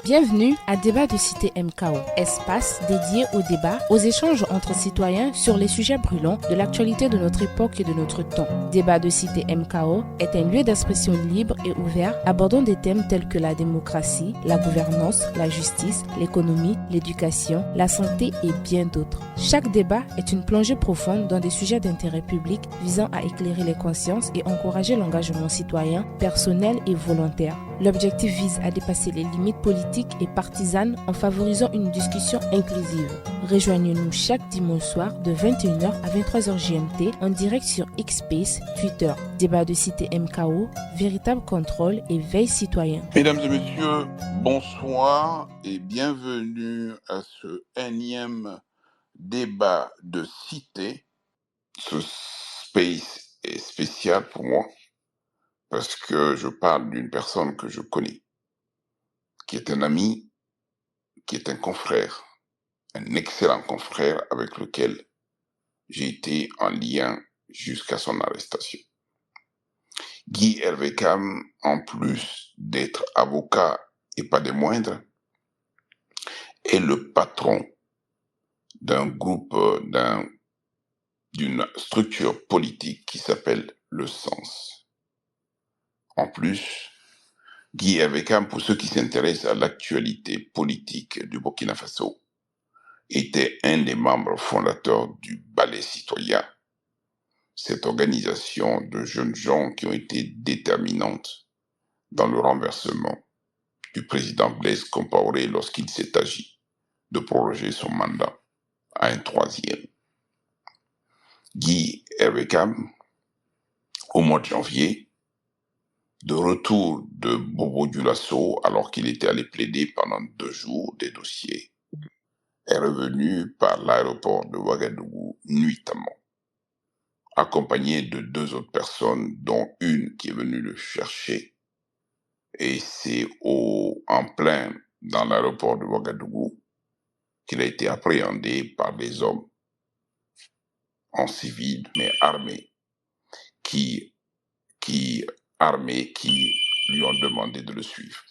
Bienvenue à Débat de Cité MKO, espace dédié au débat, aux échanges entre citoyens sur les sujets brûlants de l'actualité de notre époque et de notre temps. Débat de Cité MKO est un lieu d'expression libre et ouvert abordant des thèmes tels que la démocratie, la gouvernance, la justice, l'économie, l'éducation, la santé et bien d'autres. Chaque débat est une plongée profonde dans des sujets d'intérêt public visant à éclairer les consciences et encourager l'engagement citoyen, personnel et volontaire. L'objectif vise à dépasser les limites politiques et partisanes en favorisant une discussion inclusive. Rejoignez-nous chaque dimanche soir de 21h à 23h GMT en direct sur X-Space, Twitter. Débat de Cité MKO, véritable contrôle et veille citoyen. Mesdames et messieurs, bonsoir et bienvenue à ce énième débat de Cité. Ce space est spécial pour moi parce que je parle d'une personne que je connais, qui est un ami, qui est un confrère, un excellent confrère avec lequel j'ai été en lien jusqu'à son arrestation. Guy Hervé Cam, en plus d'être avocat et pas des moindres, est le patron d'un groupe, d'une structure politique qui s'appelle le Sens. En plus, Guy Hervé Cam, pour ceux qui s'intéressent à l'actualité politique du Burkina Faso, était un des membres fondateurs du Balai citoyen, cette organisation de jeunes gens qui ont été déterminantes dans le renversement du président Blaise Compaoré lorsqu'il s'est agi de proroger son mandat à un troisième. Guy Hervé Cam, au mois de janvier, de retour de Bobo Dioulasso, alors qu'il était allé plaider pendant 2 jours des dossiers, est revenu par l'aéroport de Ouagadougou nuitamment, accompagné de 2 autres personnes, dont une qui est venue le chercher. Et c'est en plein dans l'aéroport de Ouagadougou qu'il a été appréhendé par des hommes en civil, mais armés, qui lui ont demandé de le suivre.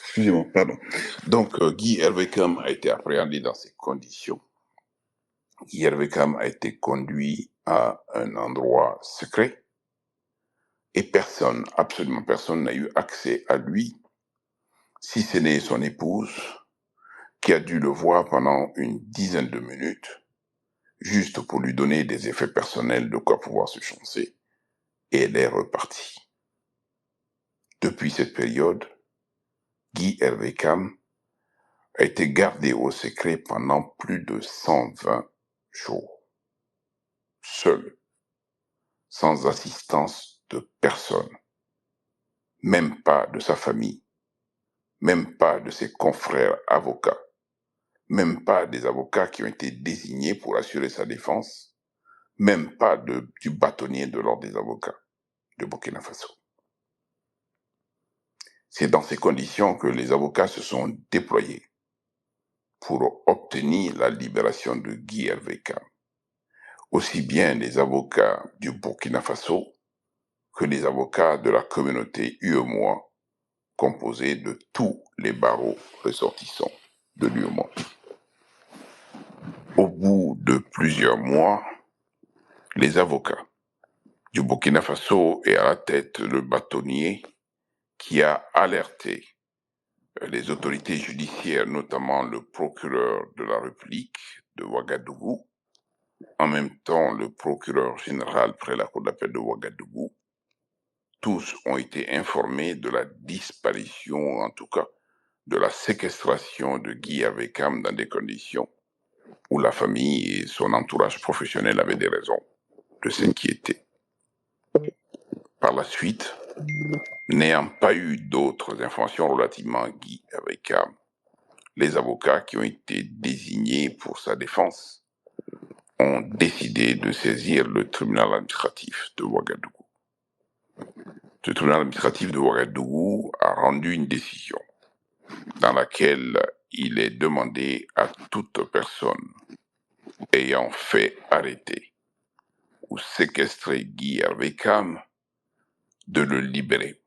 Excusez-moi. Donc, Guy Hervé Cam a été appréhendé dans ces conditions. Guy Hervé Cam a été conduit à un endroit secret et absolument personne n'a eu accès à lui, si ce n'est son épouse, qui a dû le voir pendant une dizaine de minutes, juste pour lui donner des effets personnels de quoi pouvoir se chancer, et elle est repartie. Depuis cette période, Guy Hervé Cam a été gardé au secret pendant plus de 120 jours, seul, sans assistance de personne, même pas de sa famille, même pas de ses confrères avocats, même pas des avocats qui ont été désignés pour assurer sa défense, même pas du bâtonnier de l'ordre des avocats de Burkina Faso. C'est dans ces conditions que les avocats se sont déployés pour obtenir la libération de Guy Hervé Cam, aussi bien les avocats du Burkina Faso que les avocats de la communauté UEMOA, composée de tous les barreaux ressortissants de l'UEMOA. Au bout de plusieurs mois, les avocats du Burkina Faso et à la tête le bâtonnier qui a alerté les autorités judiciaires, notamment le procureur de la République de Ouagadougou, en même temps le procureur général près la cour d'appel de Ouagadougou, tous ont été informés de la disparition, en tout cas de la séquestration de Guy Hervé Cam dans des conditions où la famille et son entourage professionnel avaient des raisons de s'inquiéter. Par la suite, n'ayant pas eu d'autres informations relativement à Guy Hervé Cam, les avocats qui ont été désignés pour sa défense ont décidé de saisir le tribunal administratif de Ouagadougou. Ce tribunal administratif de Ouagadougou a rendu une décision dans laquelle il est demandé à toute personne ayant fait arrêter ou séquestrer Guy Hervé Cam de le libérer.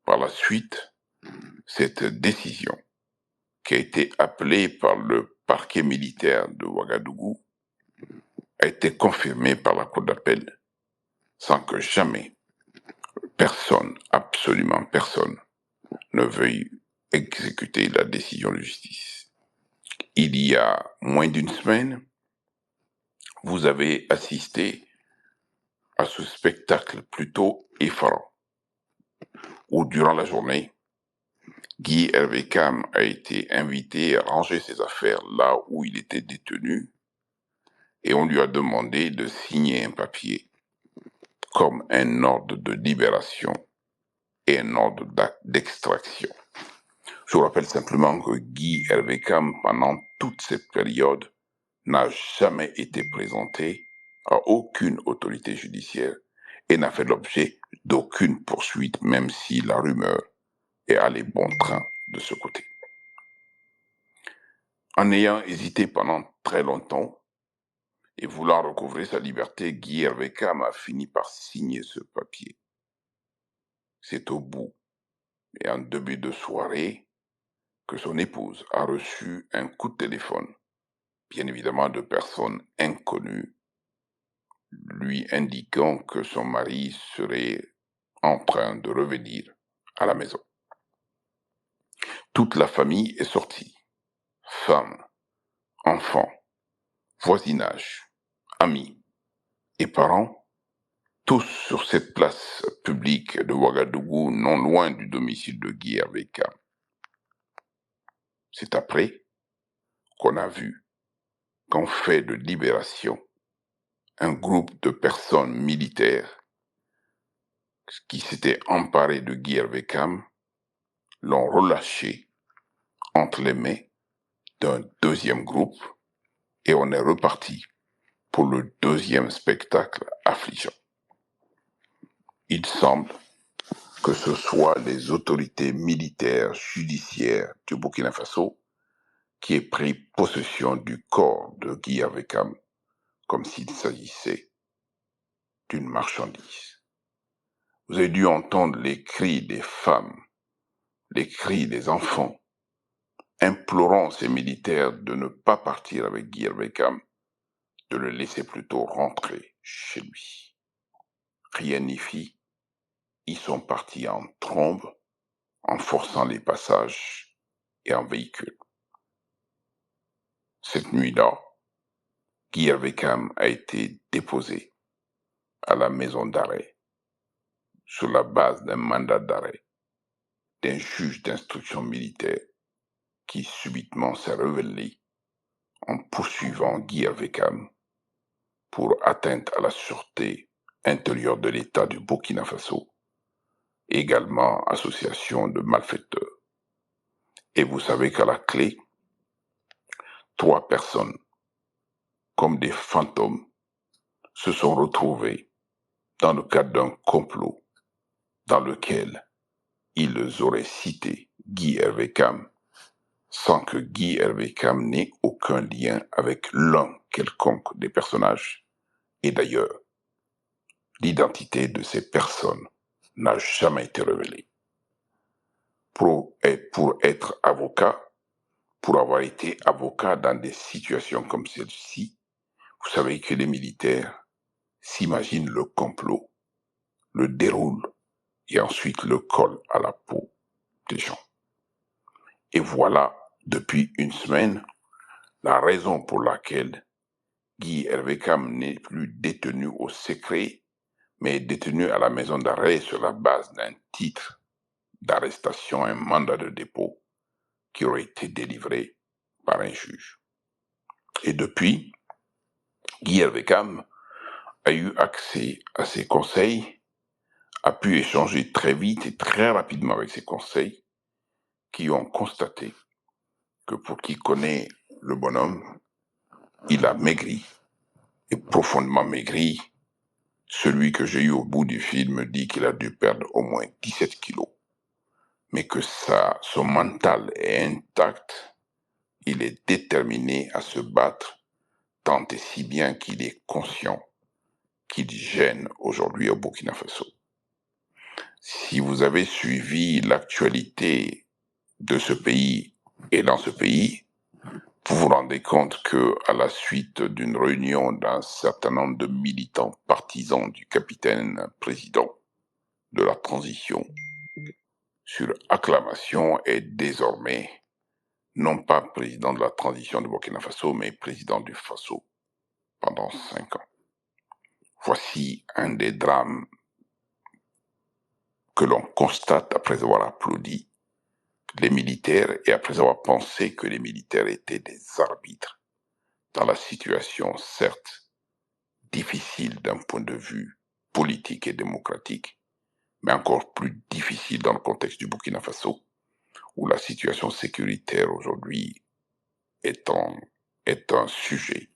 Par la suite, Cette décision, qui a été appelée par le parquet militaire de Ouagadougou, a été confirmée par la Cour d'appel sans que jamais personne, absolument personne, ne veuille exécuter la décision de justice. Il y a moins d'une semaine, vous avez assisté à ce spectacle plutôt effarant, où durant la journée, Guy Hervé Cam a été invité à ranger ses affaires là où il était détenu et on lui a demandé de signer un papier comme un ordre de libération et un ordre d'extraction. Je vous rappelle simplement que Guy Hervé Cam, pendant toute cette période, n'a jamais été présenté à aucune autorité judiciaire et n'a fait l'objet d'aucune poursuite, même si la rumeur est allée bon train de ce côté. En ayant hésité pendant très longtemps et voulant recouvrer sa liberté, Guy Hervé Cam a fini par signer ce papier. C'est au bout et en début de soirée que son épouse a reçu un coup de téléphone, bien évidemment de personnes inconnues, lui indiquant que son mari serait en train de revenir à la maison. Toute la famille est sortie, femmes, enfants, voisinage, amis et parents, tous sur cette place publique de Ouagadougou, non loin du domicile de Guy Hervé Cam. C'est après qu'on a vu qu'en fait de libération, un groupe de personnes militaires qui s'étaient emparées de Guy Hervé Cam l'ont relâché entre les mains d'un deuxième groupe et on est reparti pour le deuxième spectacle affligeant. Il semble que ce soit les autorités militaires judiciaires du Burkina Faso qui aient pris possession du corps de Guy Hervé Cam comme s'il s'agissait d'une marchandise. Vous avez dû entendre les cris des femmes, les cris des enfants, implorant ces militaires de ne pas partir avec Guy Hervé Cam, de le laisser plutôt rentrer chez lui. Rien n'y fit, ils sont partis en trombe, en forçant les passages et en véhicule. Cette nuit-là, Guy Hervé Cam a été déposé à la maison d'arrêt sur la base d'un mandat d'arrêt d'un juge d'instruction militaire qui subitement s'est révélé en poursuivant Guy Hervé Cam pour atteinte à la sûreté intérieure de l'État du Burkina Faso, également association de malfaiteurs. Et vous savez qu'à la clé, 3 personnes, comme des fantômes, se sont retrouvées dans le cadre d'un complot dans lequel ils auraient cité Guy Hervé Cam sans que Guy Hervé Cam n'ait aucun lien avec l'un quelconque des personnages. Et d'ailleurs, l'identité de ces personnes n'a jamais été révélée. Pour être avocat, pour avoir été avocat dans des situations comme celle-ci, vous savez que les militaires s'imaginent le complot, le déroulent et ensuite le collent à la peau des gens. Et voilà, depuis une semaine, la raison pour laquelle Guy Hervé Cam n'est plus détenu au secret, mais est détenu à la maison d'arrêt sur la base d'un titre d'arrestation, un mandat de dépôt qui aurait été délivré par un juge. Et depuis, Guy Hervé Cam a eu accès à ses conseils, a pu échanger très vite et très rapidement avec ses conseils, qui ont constaté que pour qui connaît le bonhomme, il a maigri, et profondément maigri. Celui que j'ai eu au bout du film dit qu'il a dû perdre au moins 17 kilos, mais que son mental est intact, il est déterminé à se battre, tant et si bien qu'il est conscient qu'il gêne aujourd'hui au Burkina Faso. Si vous avez suivi l'actualité de ce pays et dans ce pays, vous vous rendez compte que, à la suite d'une réunion d'un certain nombre de militants partisans du capitaine président de la transition, sur acclamation, est désormais non pas président de la transition de Burkina Faso, mais président du Faso pendant 5 ans. Voici un des drames que l'on constate après avoir applaudi les militaires et après avoir pensé que les militaires étaient des arbitres dans la situation, certes difficile d'un point de vue politique et démocratique, mais encore plus difficile dans le contexte du Burkina Faso, où la situation sécuritaire aujourd'hui est un sujet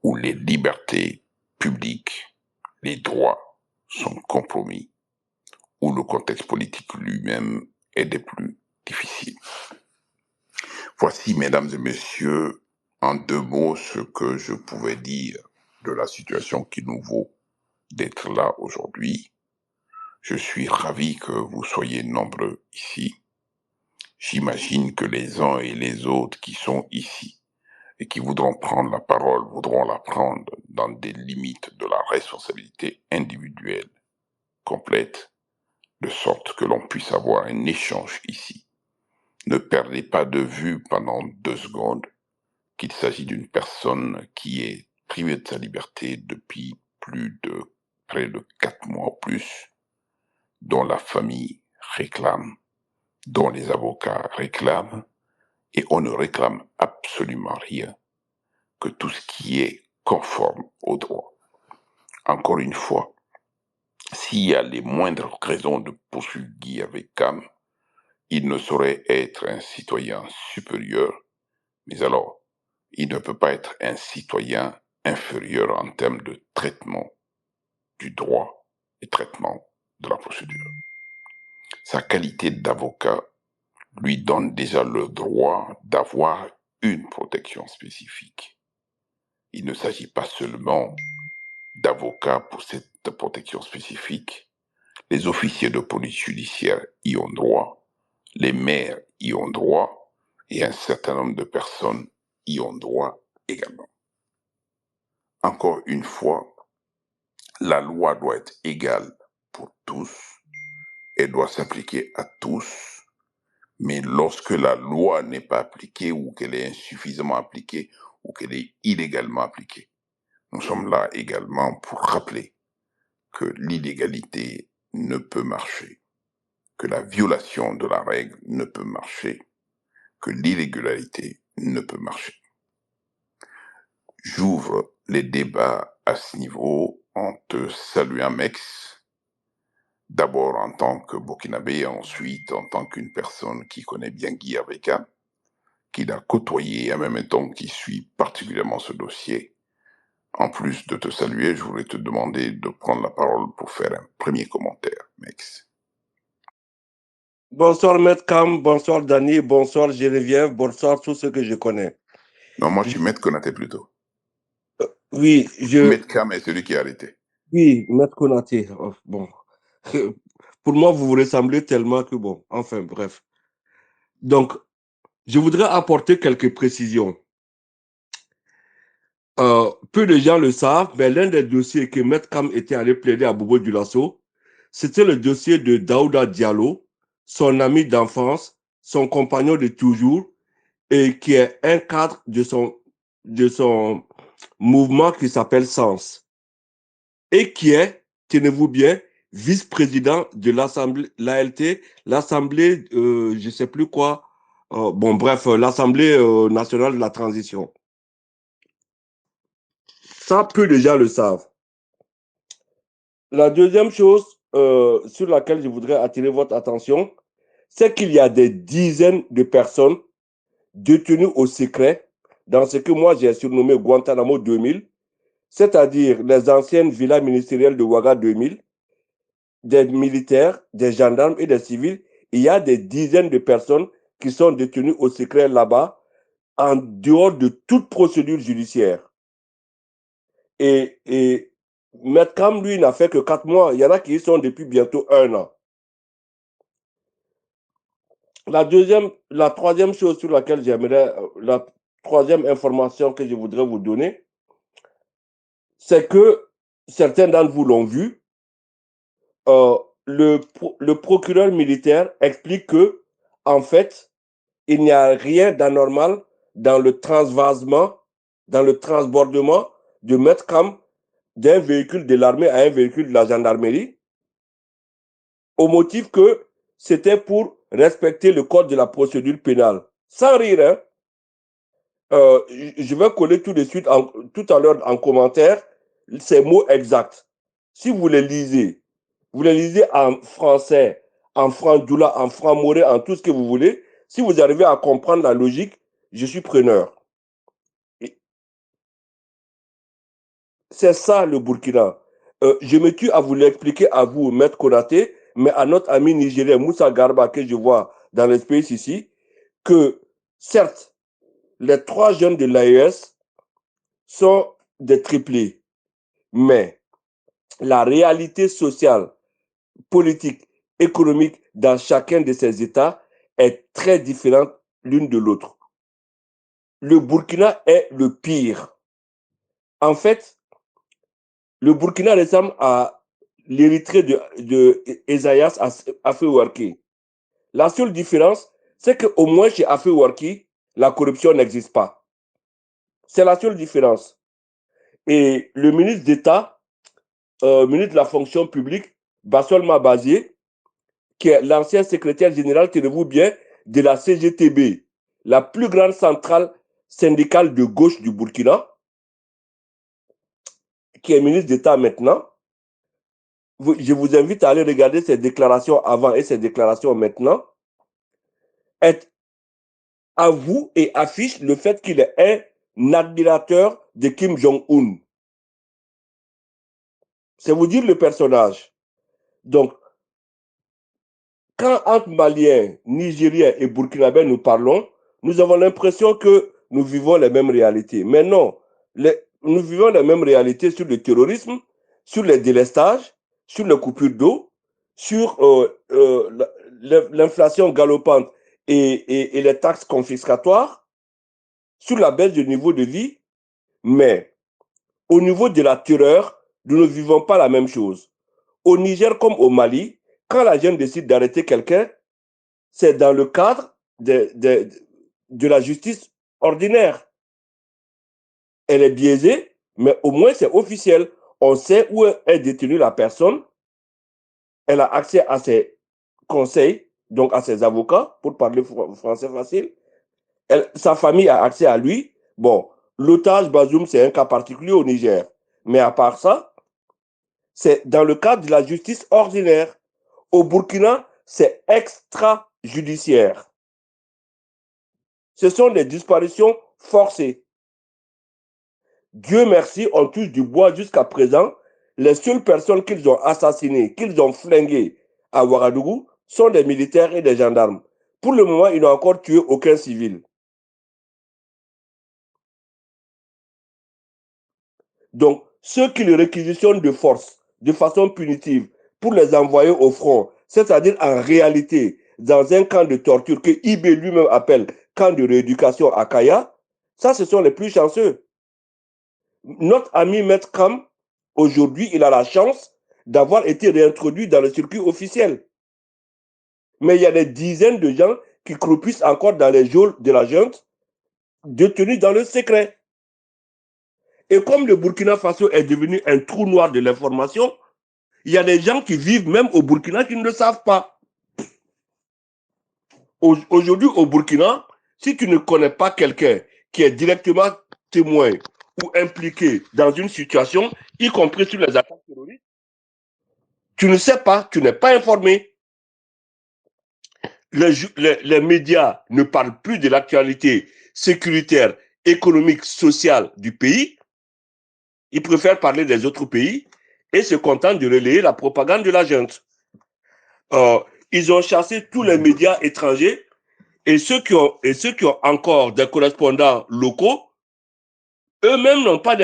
où les libertés publiques, les droits sont compromis, où le contexte politique lui-même est des plus difficiles. Voici, mesdames et messieurs, en 2 mots, ce que je pouvais dire de la situation qui nous vaut d'être là aujourd'hui. Je suis ravi que vous soyez nombreux ici. J'imagine que les uns et les autres qui sont ici et qui voudront prendre la parole voudront la prendre dans des limites de la responsabilité individuelle complète, de sorte que l'on puisse avoir un échange ici. Ne perdez pas de vue pendant 2 secondes qu'il s'agit d'une personne qui est privée de sa liberté depuis près de 4 mois ou plus, dont la famille réclame, dont les avocats réclament, et on ne réclame absolument rien que tout ce qui est conforme au droit. Encore une fois, s'il y a les moindres raisons de poursuivre Guy avec Cam, il ne saurait être un citoyen supérieur, mais alors, il ne peut pas être un citoyen inférieur en termes de traitement du droit et traitement de la procédure. Sa qualité d'avocat lui donne déjà le droit d'avoir une protection spécifique. Il ne s'agit pas seulement d'avocats pour cette protection spécifique. Les officiers de police judiciaire y ont droit, les maires y ont droit, et un certain nombre de personnes y ont droit également. Encore une fois, la loi doit être égale pour tous et doit s'appliquer à tous, mais lorsque la loi n'est pas appliquée ou qu'elle est insuffisamment appliquée ou qu'elle est illégalement appliquée, nous sommes là également pour rappeler que l'illégalité ne peut marcher, que la violation de la règle ne peut marcher, que l'irrégularité ne peut marcher. J'ouvre les débats à ce niveau en te saluant, Mex, d'abord en tant que Burkinabé et ensuite en tant qu'une personne qui connaît bien Guy Aveka, qui l'a côtoyé et en même temps qui suit particulièrement ce dossier. En plus de te saluer, je voulais te demander de prendre la parole pour faire un premier commentaire, Mex. Bonsoir Maître Cam, bonsoir Dany, bonsoir Geneviève, bonsoir tous ceux que je connais. Non, moi je suis Maître Konaté plutôt. Oui, Maître Cam est celui qui a arrêté. Oui, Maître Konaté. Oh, bon. Pour moi, vous vous ressemblez tellement que bon, enfin bref. Donc, je voudrais apporter quelques précisions. Peu de gens le savent, mais l'un des dossiers que Maître Cam était allé plaider à Bobo Dioulasso, c'était le dossier de Daouda Diallo, son ami d'enfance, son compagnon de toujours, et qui est un cadre de son mouvement qui s'appelle Sens, et qui est, tenez-vous bien, vice-président de l'Assemblée, l'ALT, l'Assemblée, je ne sais plus quoi, l'Assemblée nationale de la transition. Ça, peu de gens le savent. La deuxième chose sur laquelle je voudrais attirer votre attention, c'est qu'il y a des dizaines de personnes détenues au secret dans ce que moi j'ai surnommé Guantanamo 2000, c'est-à-dire les anciennes villas ministérielles de Ouaga 2000, des militaires, des gendarmes et des civils. Il y a des dizaines de personnes qui sont détenues au secret là-bas, en dehors de toute procédure judiciaire. Et Maître Cam, lui, n'a fait que 4 mois. Il y en a qui y sont depuis bientôt 1 an. La troisième chose sur laquelle j'aimerais, la troisième information que je voudrais vous donner, c'est que certains d'entre vous l'ont vu, euh, le procureur militaire explique que, en fait, il n'y a rien d'anormal dans le transvasement, dans le transbordement de Medcam d'un véhicule de l'armée à un véhicule de la gendarmerie, au motif que c'était pour respecter le code de la procédure pénale. Sans rire, hein? Je vais coller tout de suite, tout à l'heure en commentaire, ces mots exacts. Si vous les lisez en français, en franc-doula, en franc-moré, en tout ce que vous voulez, si vous arrivez à comprendre la logique, je suis preneur. C'est ça le Burkina. Je me tue à vous l'expliquer à vous, Maître Konaté, mais à notre ami nigérien Moussa Garba, que je vois dans l'espace ici, que certes, les trois jeunes de l'AES sont des triplés, mais la réalité sociale, politique, économique dans chacun de ces États est très différente l'une de l'autre. Le Burkina est le pire. En fait, le Burkina ressemble à l'Érythrée de Esaias Afewerki. La seule différence, c'est qu'au moins chez Afewerki, la corruption n'existe pas. C'est la seule différence. Et le ministre d'État, ministre de la fonction publique, Bassol Mabazié, qui est l'ancien secrétaire général, tenez-vous bien, de la CGTB, la plus grande centrale syndicale de gauche du Burkina, qui est ministre d'État maintenant. Je vous invite à aller regarder ses déclarations avant et ses déclarations maintenant. Avoue et affiche le fait qu'il est un admirateur de Kim Jong-un. C'est vous dire le personnage. Donc, quand entre Maliens, Nigériens et Burkinabés nous parlons, nous avons l'impression que nous vivons les mêmes réalités. Mais non, nous vivons les mêmes réalités sur le terrorisme, sur les délestages, sur les coupures d'eau, sur l'inflation galopante et les taxes confiscatoires, sur la baisse du niveau de vie. Mais au niveau de la terreur, nous ne vivons pas la même chose. Au Niger comme au Mali, quand la jeune décide d'arrêter quelqu'un, c'est dans le cadre de la justice ordinaire. Elle est biaisée, mais au moins c'est officiel. On sait où est détenue la personne. Elle a accès à ses conseils, donc à ses avocats, pour parler français facile. Sa famille a accès à lui. Bon, l'otage Bazoum, c'est un cas particulier au Niger. Mais à part ça, c'est dans le cadre de la justice ordinaire. Au Burkina, c'est extrajudiciaire. Ce sont des disparitions forcées. Dieu merci, on touche du bois jusqu'à présent. Les seules personnes qu'ils ont assassinées, qu'ils ont flinguées à Ouagadougou, sont des militaires et des gendarmes. Pour le moment, ils n'ont encore tué aucun civil. Donc, ceux qui les réquisitionnent de force, de façon punitive, pour les envoyer au front, c'est-à-dire en réalité, dans un camp de torture que IB lui-même appelle camp de rééducation à Kaya, ça, ce sont les plus chanceux. Notre ami Maître Kam, aujourd'hui, il a la chance d'avoir été réintroduit dans le circuit officiel. Mais il y a des dizaines de gens qui croupissent encore dans les geôles de la junte, détenus dans le secret. Et comme le Burkina Faso est devenu un trou noir de l'information, il y a des gens qui vivent même au Burkina qui ne le savent pas. Aujourd'hui, au Burkina, si tu ne connais pas quelqu'un qui est directement témoin ou impliqué dans une situation, y compris sur les attaques terroristes, tu ne sais pas, tu n'es pas informé. Les médias ne parlent plus de l'actualité sécuritaire, économique, sociale du pays. Ils préfèrent parler des autres pays et se contentent de relayer la propagande de la junte. Ils ont chassé tous les médias étrangers et ceux qui ont encore des correspondants locaux, eux-mêmes n'ont pas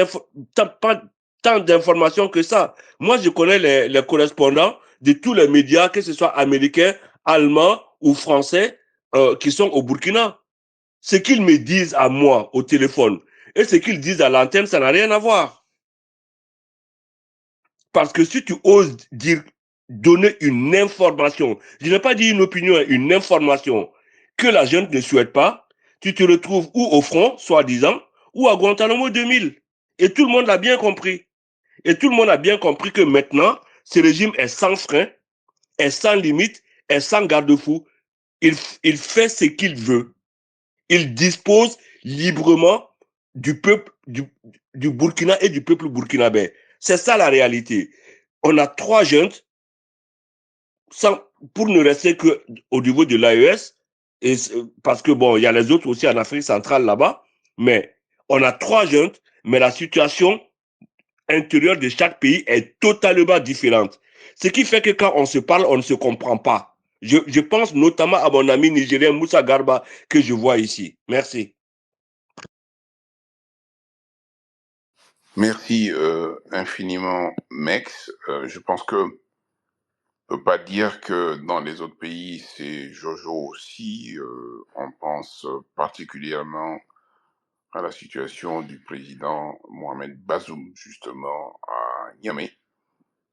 tant d'informations que ça. Moi, je connais les correspondants de tous les médias, que ce soit américains, allemands ou français, qui sont au Burkina. Ce qu'ils me disent à moi au téléphone et ce qu'ils disent à l'antenne, ça n'a rien à voir. Parce que si tu oses dire, donner une information, je n'ai pas dit une opinion, une information que la jeune ne souhaite pas, tu te retrouves ou au front, soi-disant, ou à Guantanamo 2000. Et tout le monde l'a bien compris. Et tout le monde a bien compris que maintenant, ce régime est sans frein, est sans limite, est sans garde-fou. Il fait ce qu'il veut. Il dispose librement du peuple du Burkina et du peuple burkinabé. C'est ça la réalité. On a 3 jeunes, pour ne rester qu'au niveau de l'AES, parce que bon, il y a les autres aussi en Afrique centrale là-bas, mais on a 3 jeunes, mais la situation intérieure de chaque pays est totalement différente. Ce qui fait que quand on se parle, on ne se comprend pas. Je pense notamment à mon ami nigérien Moussa Garba que je vois ici. Merci. Merci infiniment, Mex. Je pense que on peut pas dire que dans les autres pays, c'est Jojo aussi. On pense particulièrement à la situation du président Mohamed Bazoum, justement, à Niamey,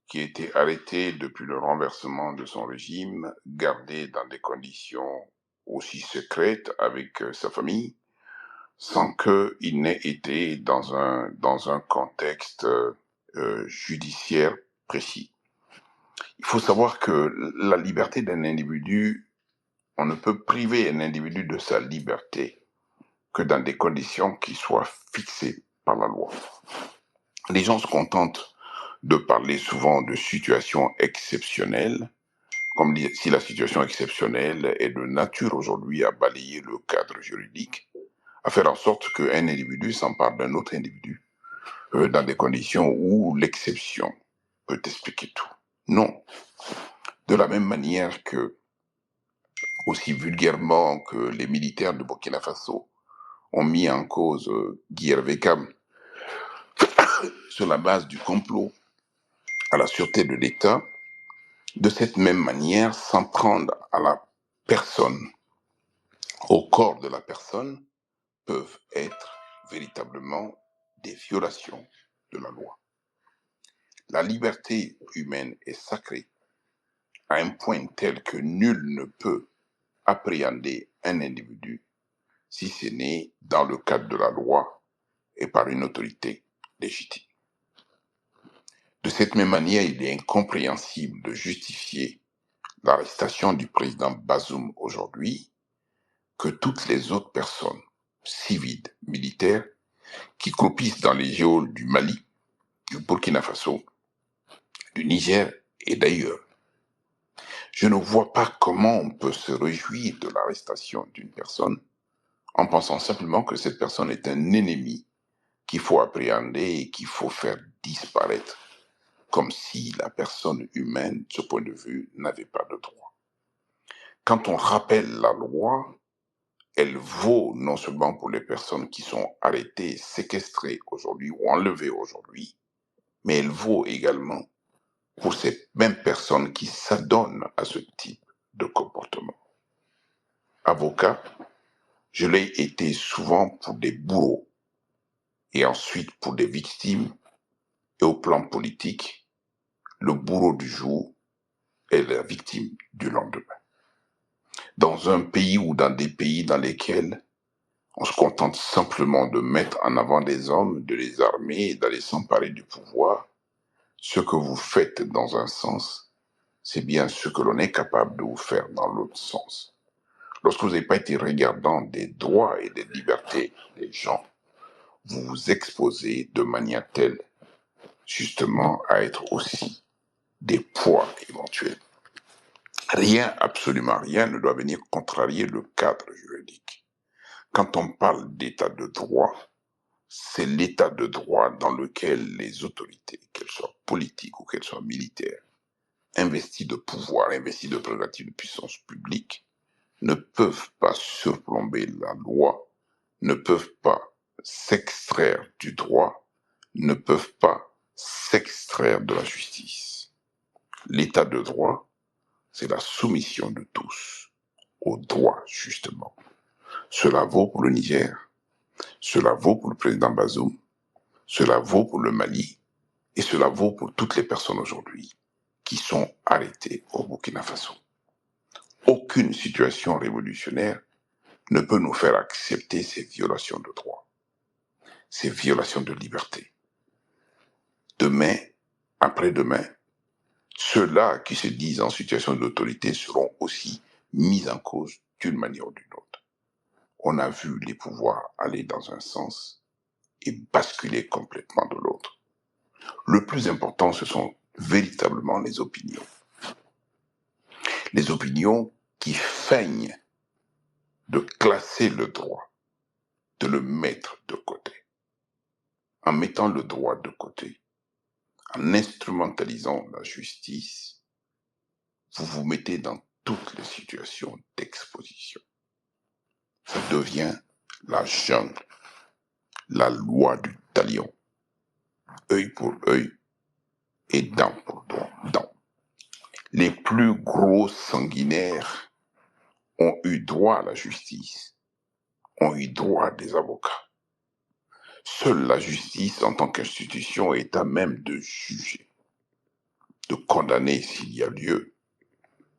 qui a été arrêté depuis le renversement de son régime, gardé dans des conditions aussi secrètes avec sa famille, sans qu'il n'ait été dans un contexte judiciaire précis. Il faut savoir que la liberté d'un individu, on ne peut priver un individu de sa liberté que dans des conditions qui soient fixées par la loi. Les gens se contentent de parler souvent de situations exceptionnelles, comme si la situation exceptionnelle est de nature aujourd'hui à balayer le cadre juridique, à faire en sorte qu'un individu s'empare d'un autre individu dans des conditions où l'exception peut expliquer tout. Non. De la même manière que, aussi vulgairement que les militaires de Burkina Faso ont mis en cause Guy Hervé Cam sur la base du complot à la sûreté de l'État, de cette même manière, s'en prendre à la personne, au corps de la personne, peuvent être véritablement des violations de la loi. La liberté humaine est sacrée à un point tel que nul ne peut appréhender un individu si ce n'est dans le cadre de la loi et par une autorité légitime. De cette même manière, il est incompréhensible de justifier l'arrestation du président Bazoum aujourd'hui que toutes les autres personnes civiles, militaires, qui croupissent dans les geôles du Mali, du Burkina Faso, du Niger et d'ailleurs. Je ne vois pas comment on peut se réjouir de l'arrestation d'une personne en pensant simplement que cette personne est un ennemi qu'il faut appréhender et qu'il faut faire disparaître, comme si la personne humaine, de ce point de vue, n'avait pas de droit. Quand on rappelle la loi, elle vaut non seulement pour les personnes qui sont arrêtées, séquestrées aujourd'hui ou enlevées aujourd'hui, mais elle vaut également pour ces mêmes personnes qui s'adonnent à ce type de comportement. Avocat, je l'ai été souvent pour des bourreaux et ensuite pour des victimes, et au plan politique, le bourreau du jour est la victime du lendemain. Dans un pays ou dans des pays dans lesquels on se contente simplement de mettre en avant des hommes, de les armer et d'aller s'emparer du pouvoir, ce que vous faites dans un sens, c'est bien ce que l'on est capable de vous faire dans l'autre sens. Lorsque vous n'avez pas été regardant des droits et des libertés des gens, vous vous exposez de manière telle, justement, à être aussi des poids éventuels. Rien, absolument rien, ne doit venir contrarier le cadre juridique. Quand on parle d'état de droit, c'est l'état de droit dans lequel les autorités, qu'elles soient politiques ou qu'elles soient militaires, investies de pouvoir, investies de prérogatives de puissance publique, ne peuvent pas surplomber la loi, ne peuvent pas s'extraire du droit, ne peuvent pas s'extraire de la justice. L'état de droit, c'est la soumission de tous au droit, justement. Cela vaut pour le Niger, cela vaut pour le président Bazoum, cela vaut pour le Mali, et cela vaut pour toutes les personnes aujourd'hui qui sont arrêtées au Burkina Faso. Aucune situation révolutionnaire ne peut nous faire accepter ces violations de droits, ces violations de liberté. Demain, après-demain, ceux-là qui se disent en situation d'autorité seront aussi mis en cause d'une manière ou d'une autre. On a vu les pouvoirs aller dans un sens et basculer complètement de l'autre. Le plus important, ce sont véritablement les opinions. Les opinions qui feignent de classer le droit, de le mettre de côté. En mettant le droit de côté, en instrumentalisant la justice, vous vous mettez dans toutes les situations d'exposition. Ça devient la jungle, la loi du talion. Œil pour œil et dent pour dent. Les plus gros sanguinaires ont eu droit à la justice, ont eu droit à des avocats. Seule la justice, en tant qu'institution, est à même de juger, de condamner s'il y a lieu,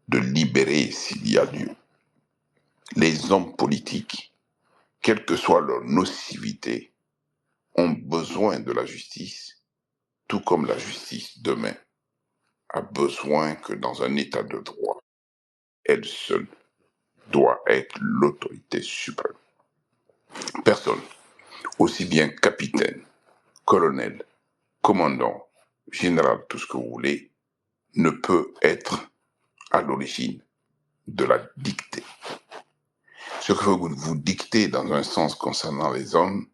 de libérer s'il y a lieu. Les hommes politiques, quelle que soit leur nocivité, ont besoin de la justice, tout comme la justice demain a besoin que dans un état de droit, elle seule doit être l'autorité suprême. Personne, aussi bien capitaine, colonel, commandant, général, tout ce que vous voulez, ne peut être à l'origine de la dictée. Ce que vous dictez dans un sens concernant les hommes,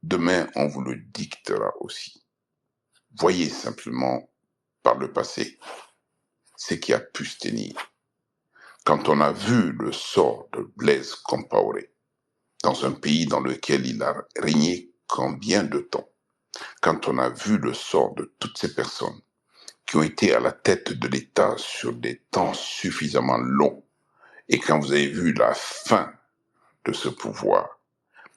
demain on vous le dictera aussi. Voyez simplement par le passé ce qui a pu se tenir. Quand on a vu le sort de Blaise Compaoré dans un pays dans lequel il a régné combien de temps, quand on a vu le sort de toutes ces personnes qui ont été à la tête de l'État sur des temps suffisamment longs, et quand vous avez vu la fin de ce pouvoir,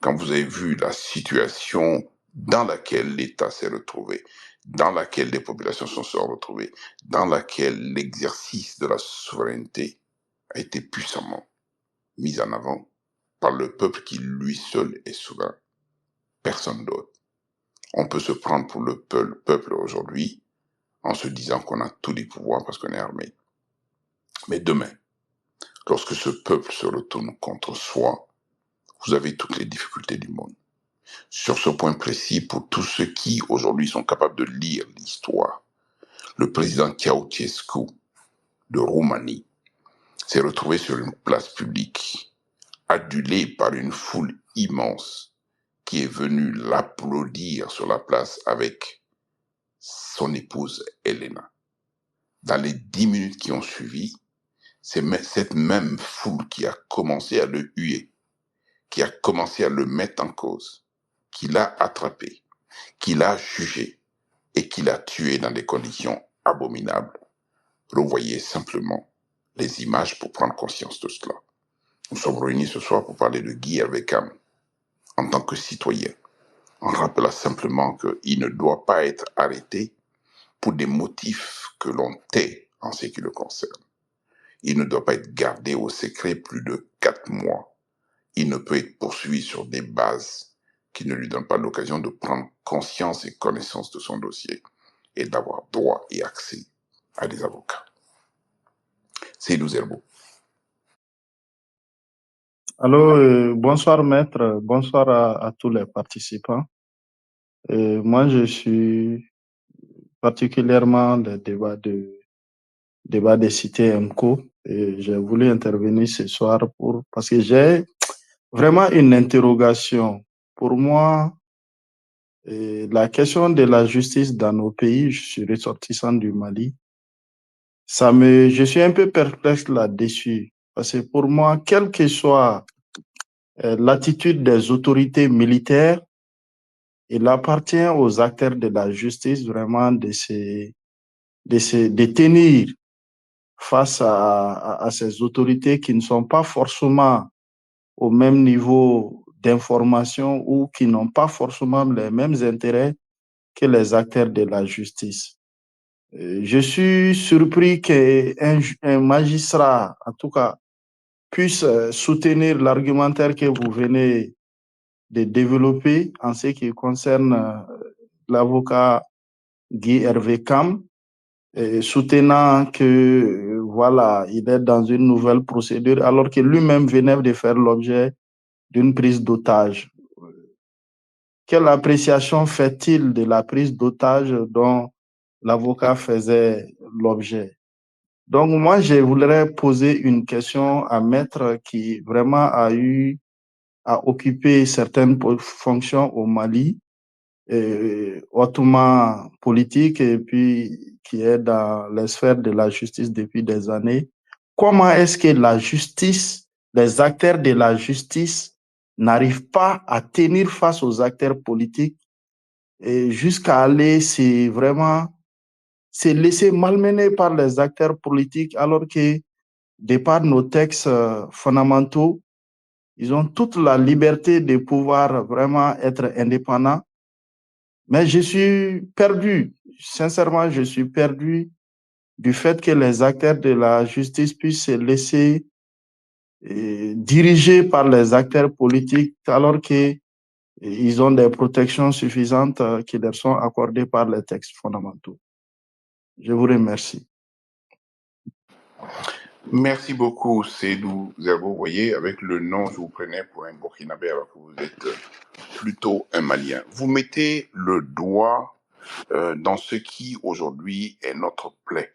quand vous avez vu la situation dans laquelle l'État s'est retrouvé, dans laquelle les populations se sont retrouvées, dans laquelle l'exercice de la souveraineté a été puissamment mis en avant par le peuple qui lui seul est souverain, personne d'autre. On peut se prendre pour le peuple aujourd'hui en se disant qu'on a tous les pouvoirs parce qu'on est armé. Mais demain, lorsque ce peuple se retourne contre soi, vous avez toutes les difficultés du monde. Sur ce point précis, pour tous ceux qui aujourd'hui sont capables de lire l'histoire, le président Ceausescu de Roumanie s'est retrouvé sur une place publique, adulé par une foule immense qui est venue l'applaudir sur la place avec son épouse Elena. Dans les 10 minutes qui ont suivi, c'est cette même foule qui a commencé à le huer, qui a commencé à le mettre en cause, qui l'a attrapé, qui l'a jugé et qui l'a tué dans des conditions abominables. Revoyez simplement les images pour prendre conscience de cela. Nous sommes réunis ce soir pour parler de Guy Hervé-Cam en tant que citoyen, en rappelant simplement qu'il ne doit pas être arrêté pour des motifs que l'on tait en ce qui le concerne. Il ne doit pas être gardé au secret plus de 4 mois. Il ne peut être poursuivi sur des bases qui ne lui donnent pas l'occasion de prendre conscience et connaissance de son dossier et d'avoir droit et accès à des avocats. Seydou Zerbo. Allô, bonsoir maître, bonsoir à tous les participants. Moi, je suis particulièrement le débat des cités MCO et j'ai voulu intervenir ce soir parce que j'ai vraiment une interrogation. Pour moi, la question de la justice dans nos pays, je suis ressortissant du Mali, je suis un peu perplexe là-dessus parce que pour moi, quelle que soit l'attitude des autorités militaires, il appartient aux acteurs de la justice vraiment de tenir face à ces autorités qui ne sont pas forcément au même niveau d'information ou qui n'ont pas forcément les mêmes intérêts que les acteurs de la justice. Je suis surpris qu'un magistrat, en tout cas, puisse soutenir l'argumentaire que vous venez de développer en ce qui concerne l'avocat Guy Hervé Kam, soutenant que voilà, il est dans une nouvelle procédure alors que lui-même venait de faire l'objet d'une prise d'otage. Quelle appréciation fait-il de la prise d'otage dont l'avocat faisait l'objet? Donc moi, je voudrais poser une question à Maître qui vraiment a occupé certaines fonctions au Mali, hautement politique et puis qui est dans les sphères de la justice depuis des années. Comment est-ce que la justice, les acteurs de la justice n'arrivent pas à tenir face aux acteurs politiques et jusqu'à aller se laisser malmener par les acteurs politiques alors que, de par nos textes fondamentaux, ils ont toute la liberté de pouvoir vraiment être indépendants. Mais je suis perdu. Sincèrement, je suis perdu du fait que les acteurs de la justice puissent se laisser diriger par les acteurs politiques alors qu'ils ont des protections suffisantes qui leur sont accordées par les textes fondamentaux. Je vous remercie. Merci beaucoup, Seydou Zerbo. Vous voyez, avec le nom, je vous prenais pour un Burkinabé alors que vous êtes plutôt un Malien. Vous mettez le doigt dans ce qui aujourd'hui est notre plaie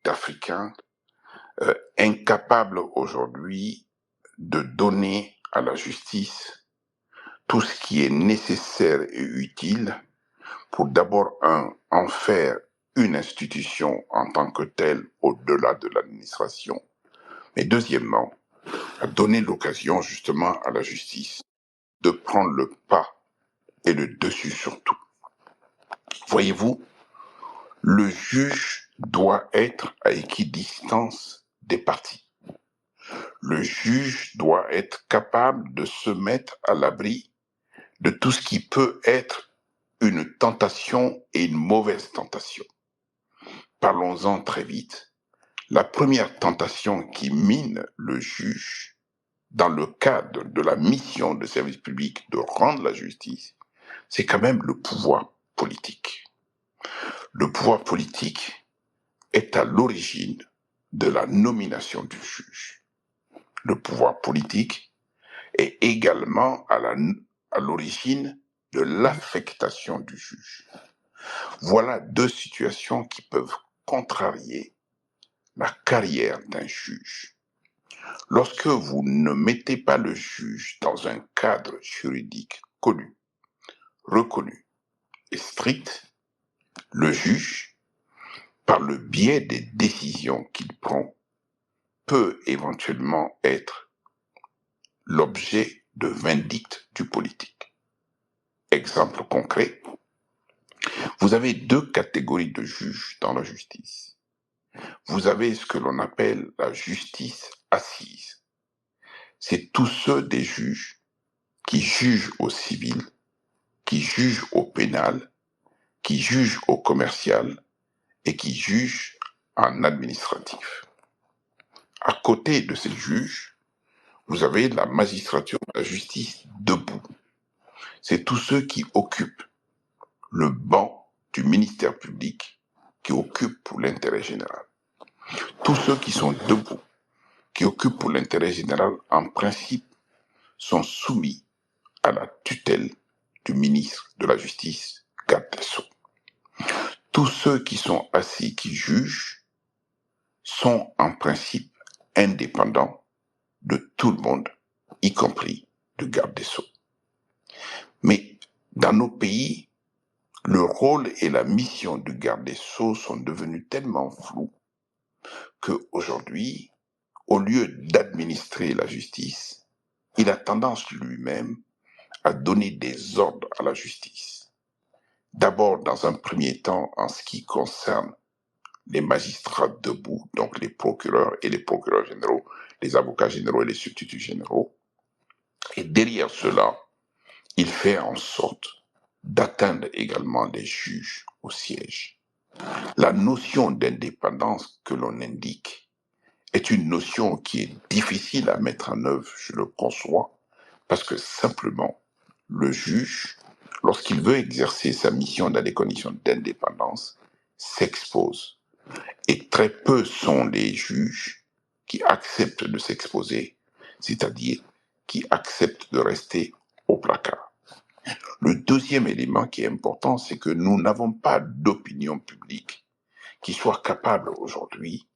d'Africains, incapables aujourd'hui de donner à la justice tout ce qui est nécessaire et utile pour d'abord en faire une institution en tant que telle au-delà de l'administration, mais deuxièmement, à donner l'occasion justement à la justice de prendre le pas et le dessus sur tout. Voyez-vous, le juge doit être à équidistance des parties. Le juge doit être capable de se mettre à l'abri de tout ce qui peut être une tentation et une mauvaise tentation. Parlons-en très vite. La première tentation qui mine le juge dans le cadre de la mission de service public de rendre la justice, c'est quand même le pouvoir politique. Le pouvoir politique est à l'origine de la nomination du juge. Le pouvoir politique est également à l'origine de l'affectation du juge. Voilà deux situations qui peuvent contrarier la carrière d'un juge. Lorsque vous ne mettez pas le juge dans un cadre juridique connu, reconnu et strict, le juge, par le biais des décisions qu'il prend, peut éventuellement être l'objet de vindictes du politique. Exemple concret, vous avez deux catégories de juges dans la justice. Vous avez ce que l'on appelle la justice assise. C'est tous ceux des juges qui jugent au civil, qui jugent au pénal, qui jugent au commercial et qui jugent en administratif. À côté de ces juges, vous avez la magistrature de la justice debout. C'est tous ceux qui occupent le banc du ministère public, qui occupent pour l'intérêt général. Tous ceux qui sont debout, qui occupent pour l'intérêt général, en principe, sont soumis à la tutelle du ministre de la Justice, garde des Sceaux. Tous ceux qui sont assis, qui jugent, sont en principe indépendants de tout le monde, y compris du garde des Sceaux. Mais dans nos pays, le rôle et la mission du garde des Sceaux sont devenus tellement flous qu'aujourd'hui, au lieu d'administrer la justice, il a tendance lui-même à donner des ordres à la justice. D'abord, dans un premier temps, en ce qui concerne les magistrats debout, donc les procureurs et les procureurs généraux, les avocats généraux et les substituts généraux. Et derrière cela, il fait en sorte d'atteindre également les juges au siège. La notion d'indépendance que l'on indique est une notion qui est difficile à mettre en œuvre, je le conçois, parce que simplement, le juge, lorsqu'il veut exercer sa mission dans des conditions d'indépendance, s'expose. Et très peu sont les juges qui acceptent de s'exposer, c'est-à-dire qui acceptent de rester au placard. Le deuxième élément qui est important, c'est que nous n'avons pas d'opinion publique qui soit capable aujourd'hui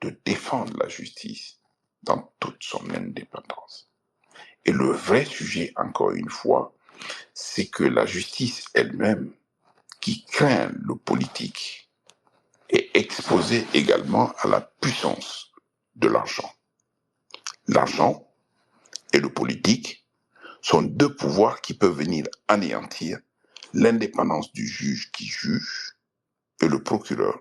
de défendre la justice dans toute son indépendance. Et le vrai sujet, encore une fois, c'est que la justice elle-même, qui craint le politique, est exposée également à la puissance de l'argent. L'argent et le politique sont deux pouvoirs qui peuvent venir anéantir l'indépendance du juge qui juge et le procureur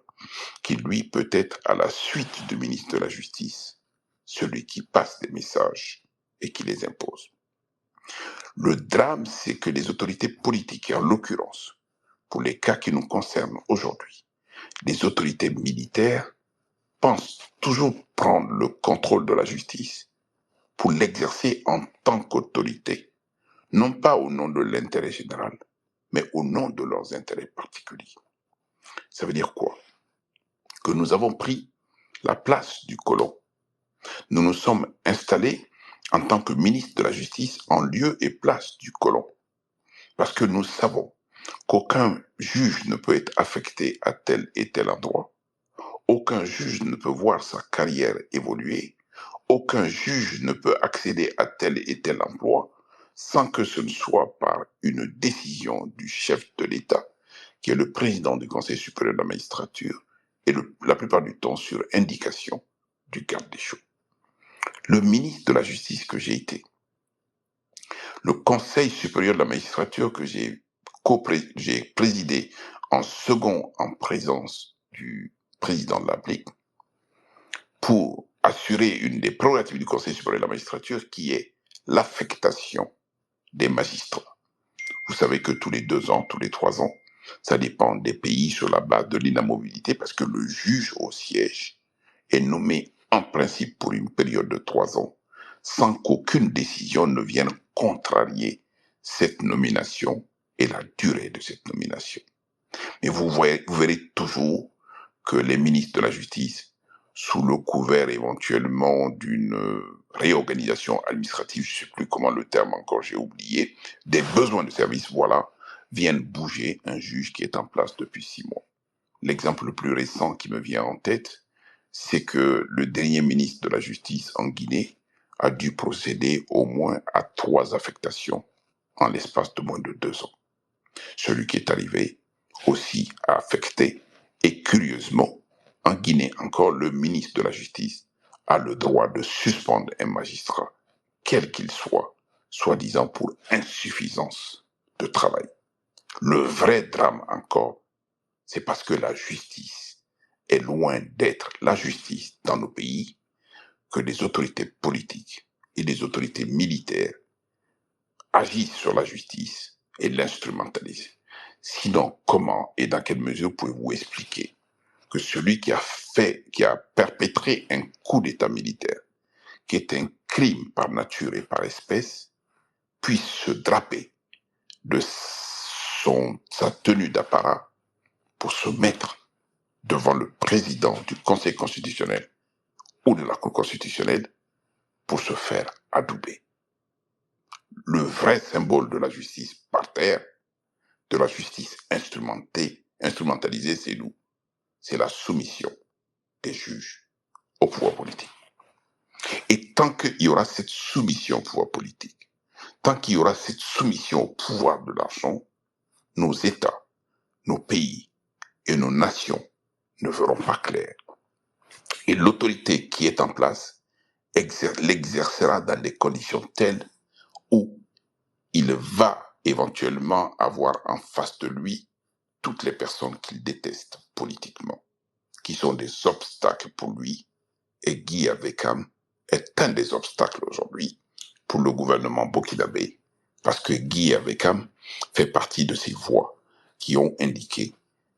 qui, lui, peut être à la suite du ministre de la Justice, celui qui passe des messages et qui les impose. Le drame, c'est que les autorités politiques, et en l'occurrence, pour les cas qui nous concernent aujourd'hui, les autorités militaires pensent toujours prendre le contrôle de la justice pour l'exercer en tant qu'autorité, non pas au nom de l'intérêt général, mais au nom de leurs intérêts particuliers. Ça veut dire quoi? Que nous avons pris la place du colon. Nous nous sommes installés en tant que ministre de la Justice en lieu et place du colon. Parce que nous savons qu'aucun juge ne peut être affecté à tel et tel endroit. Aucun juge ne peut voir sa carrière évoluer. Aucun juge ne peut accéder à tel et tel emploi sans que ce ne soit par une décision du chef de l'État, qui est le président du Conseil supérieur de la magistrature, et la plupart du temps sur indication du garde des Sceaux. Le ministre de la Justice que j'ai été, le Conseil supérieur de la magistrature que j'ai présidé en second en présence du président de la République, pour assurer une des prérogatives du Conseil supérieur de la magistrature qui est l'affectation des magistrats. Vous savez que tous les 2 ans, tous les 3 ans, ça dépend des pays sur la base de l'inamovibilité parce que le juge au siège est nommé en principe pour une période de 3 ans sans qu'aucune décision ne vienne contrarier cette nomination et la durée de cette nomination. Mais vous verrez toujours que les ministres de la Justice, sous le couvert éventuellement d'une réorganisation administrative, je ne sais plus comment le terme encore, j'ai oublié, des besoins de service, voilà, viennent bouger un juge qui est en place depuis 6 mois. L'exemple le plus récent qui me vient en tête, c'est que le dernier ministre de la Justice en Guinée a dû procéder au moins à 3 affectations en l'espace de moins de 2 ans. Celui qui est arrivé aussi a affecté, et curieusement, en Guinée encore, le ministre de la Justice a le droit de suspendre un magistrat, quel qu'il soit, soi-disant pour insuffisance de travail. Le vrai drame encore, c'est parce que la justice est loin d'être la justice dans nos pays, que les autorités politiques et les autorités militaires agissent sur la justice et l'instrumentalisent. Sinon, comment et dans quelle mesure pouvez-vous expliquer que celui qui a perpétré un coup d'État militaire, qui est un crime par nature et par espèce, puisse se draper de sa tenue d'apparat pour se mettre devant le président du Conseil constitutionnel ou de la Cour constitutionnelle pour se faire adouber? Le vrai symbole de la justice par terre, de la justice instrumentalisée, c'est nous. C'est la soumission des juges au pouvoir politique. Et tant qu'il y aura cette soumission au pouvoir politique, tant qu'il y aura cette soumission au pouvoir de l'argent, nos États, nos pays et nos nations ne verront pas clair. Et l'autorité qui est en place l'exercera dans des conditions telles où il va éventuellement avoir en face de lui toutes les personnes qu'il déteste politiquement. qui sont des obstacles pour lui. Et Guy Avekam est un des obstacles aujourd'hui pour le gouvernement burkinabé, parce que Guy Avekam fait partie de ces voix qui ont indiqué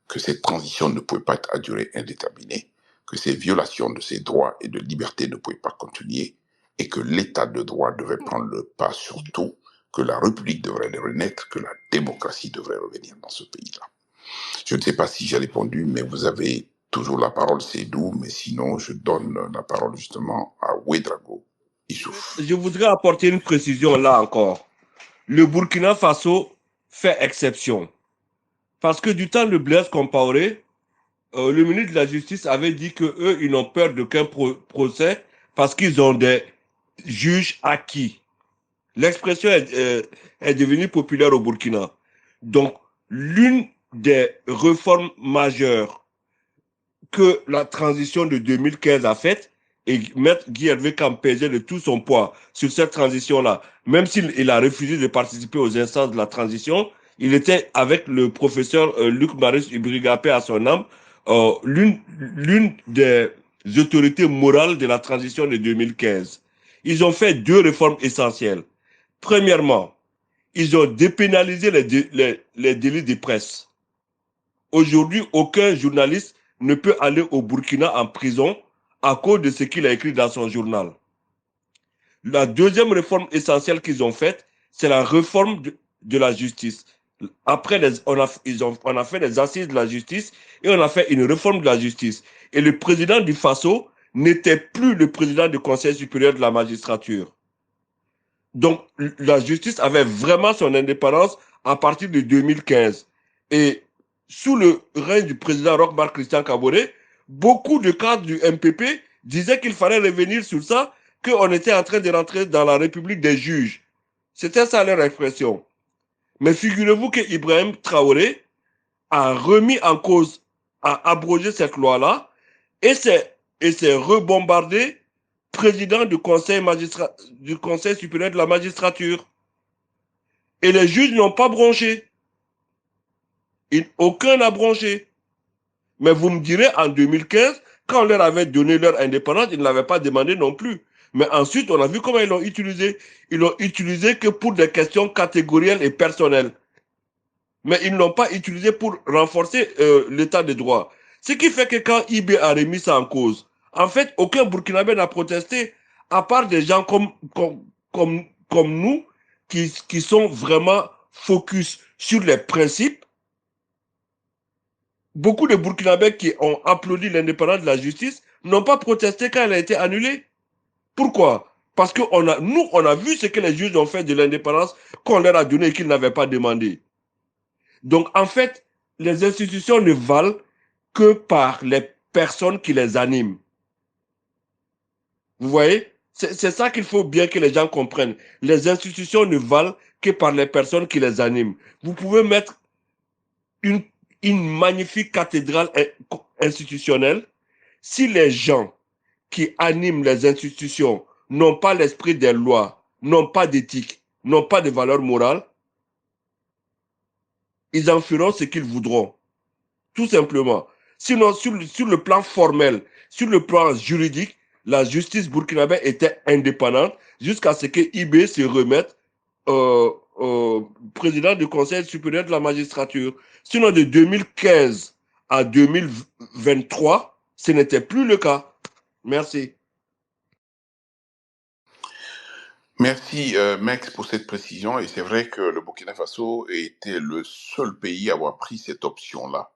que cette transition ne pouvait pas être à durée indéterminée, que ces violations de ses droits et de libertés ne pouvaient pas continuer, et que l'état de droit devait prendre le pas sur tout, que la République devrait renaître, que la démocratie devrait revenir dans ce pays-là. Je ne sais pas si j'ai répondu, mais vous avez toujours la parole, c'est doux, mais sinon, je donne la parole justement à Ouedraogo Issouf. Je voudrais apporter une précision là encore. Le Burkina Faso fait exception. Parce que du temps de Blaise Compaoré, le ministre de la Justice avait dit qu'eux, ils n'ont peur d'aucun procès parce qu'ils ont des juges acquis. L'expression est devenue populaire au Burkina. Donc, l'une des réformes majeures que la transition de 2015 a faite, et Maître Guy Hervé Kam pesait de tout son poids sur cette transition-là, même s'il a refusé de participer aux instances de la transition, il était avec le professeur Luc Maris Ibrigapé à son âme, l'une des autorités morales de la transition de 2015. Ils ont fait deux réformes essentielles. Premièrement, ils ont dépénalisé les délits de presse. Aujourd'hui, aucun journaliste ne peut aller au Burkina en prison à cause de ce qu'il a écrit dans son journal. La deuxième réforme essentielle qu'ils ont faite, c'est la réforme de la justice. Après, on a fait des assises de la justice et on a fait une réforme de la justice. Et le président du Faso n'était plus le président du Conseil supérieur de la magistrature. Donc, la justice avait vraiment son indépendance à partir de 2015. Et sous le règne du président Roch-Marc Christian Kaboré, beaucoup de cadres du MPP disaient qu'il fallait revenir sur ça, qu'on était en train de rentrer dans la République des juges. C'était ça leur expression. Mais figurez-vous que Ibrahim Traoré a remis en cause, a abrogé cette loi-là et s'est rebombardé président du Conseil supérieur de la magistrature. Et les juges n'ont pas bronché. Aucun n'a bronché. Mais vous me direz, en 2015, quand on leur avait donné leur indépendance, ils ne l'avaient pas demandé non plus. Mais ensuite, on a vu comment ils l'ont utilisé. Ils l'ont utilisé que pour des questions catégorielles et personnelles. Mais ils ne l'ont pas utilisé pour renforcer l'état de droit. Ce qui fait que quand IB a remis ça en cause, en fait, aucun Burkinabé n'a protesté, à part des gens comme nous, qui sont vraiment focus sur les principes. Beaucoup de Burkinabés qui ont applaudi l'indépendance de la justice n'ont pas protesté quand elle a été annulée. Pourquoi? Parce que nous, on a vu ce que les juges ont fait de l'indépendance qu'on leur a donné et qu'ils n'avaient pas demandé. Donc, en fait, les institutions ne valent que par les personnes qui les animent. Vous voyez? C'est ça qu'il faut bien que les gens comprennent. Les institutions ne valent que par les personnes qui les animent. Vous pouvez mettre une magnifique cathédrale institutionnelle. Si les gens qui animent les institutions n'ont pas l'esprit des lois, n'ont pas d'éthique, n'ont pas de valeurs morales, ils en feront ce qu'ils voudront. Tout simplement. Sinon, sur le plan formel, sur le plan juridique, la justice burkinabé était indépendante jusqu'à ce que IB se remette président du Conseil supérieur de la magistrature. Sinon, de 2015 à 2023, ce n'était plus le cas. Merci. Merci, Mex, pour cette précision. Et c'est vrai que le Burkina Faso était le seul pays à avoir pris cette option-là.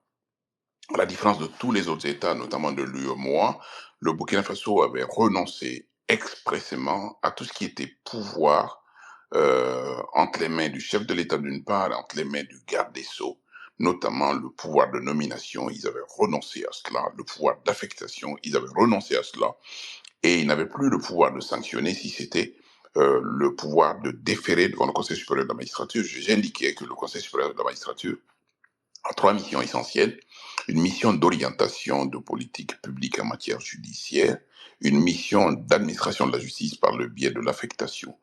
À la différence de tous les autres États, notamment de l'UEMOA, le Burkina Faso avait renoncé expressément à tout ce qui était pouvoir entre les mains du chef de l'État d'une part, et entre les mains du garde des Sceaux, notamment le pouvoir de nomination. Ils avaient renoncé à cela, le pouvoir d'affectation, ils avaient renoncé à cela, et ils n'avaient plus le pouvoir de sanctionner si c'était le pouvoir de déférer devant le Conseil supérieur de la magistrature. J'ai indiqué que le Conseil supérieur de la magistrature a trois missions essentielles. Une mission d'orientation de politique publique en matière judiciaire, une mission d'administration de la justice par le biais de l'affectation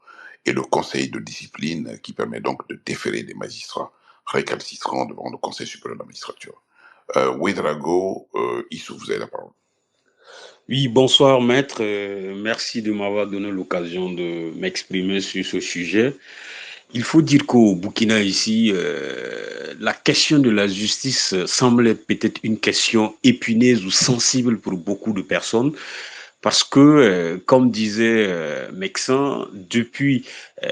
et le conseil de discipline qui permet donc de déférer des magistrats récalcitrants devant le Conseil supérieur de la magistrature. Ouedraogo, Issou, vous avez la parole. Oui, bonsoir maître. Merci de m'avoir donné l'occasion de m'exprimer sur ce sujet. Il faut dire qu'au Burkina ici, la question de la justice semble être peut-être une question épineuse ou sensible pour beaucoup de personnes. Parce que, comme disait Mexan, depuis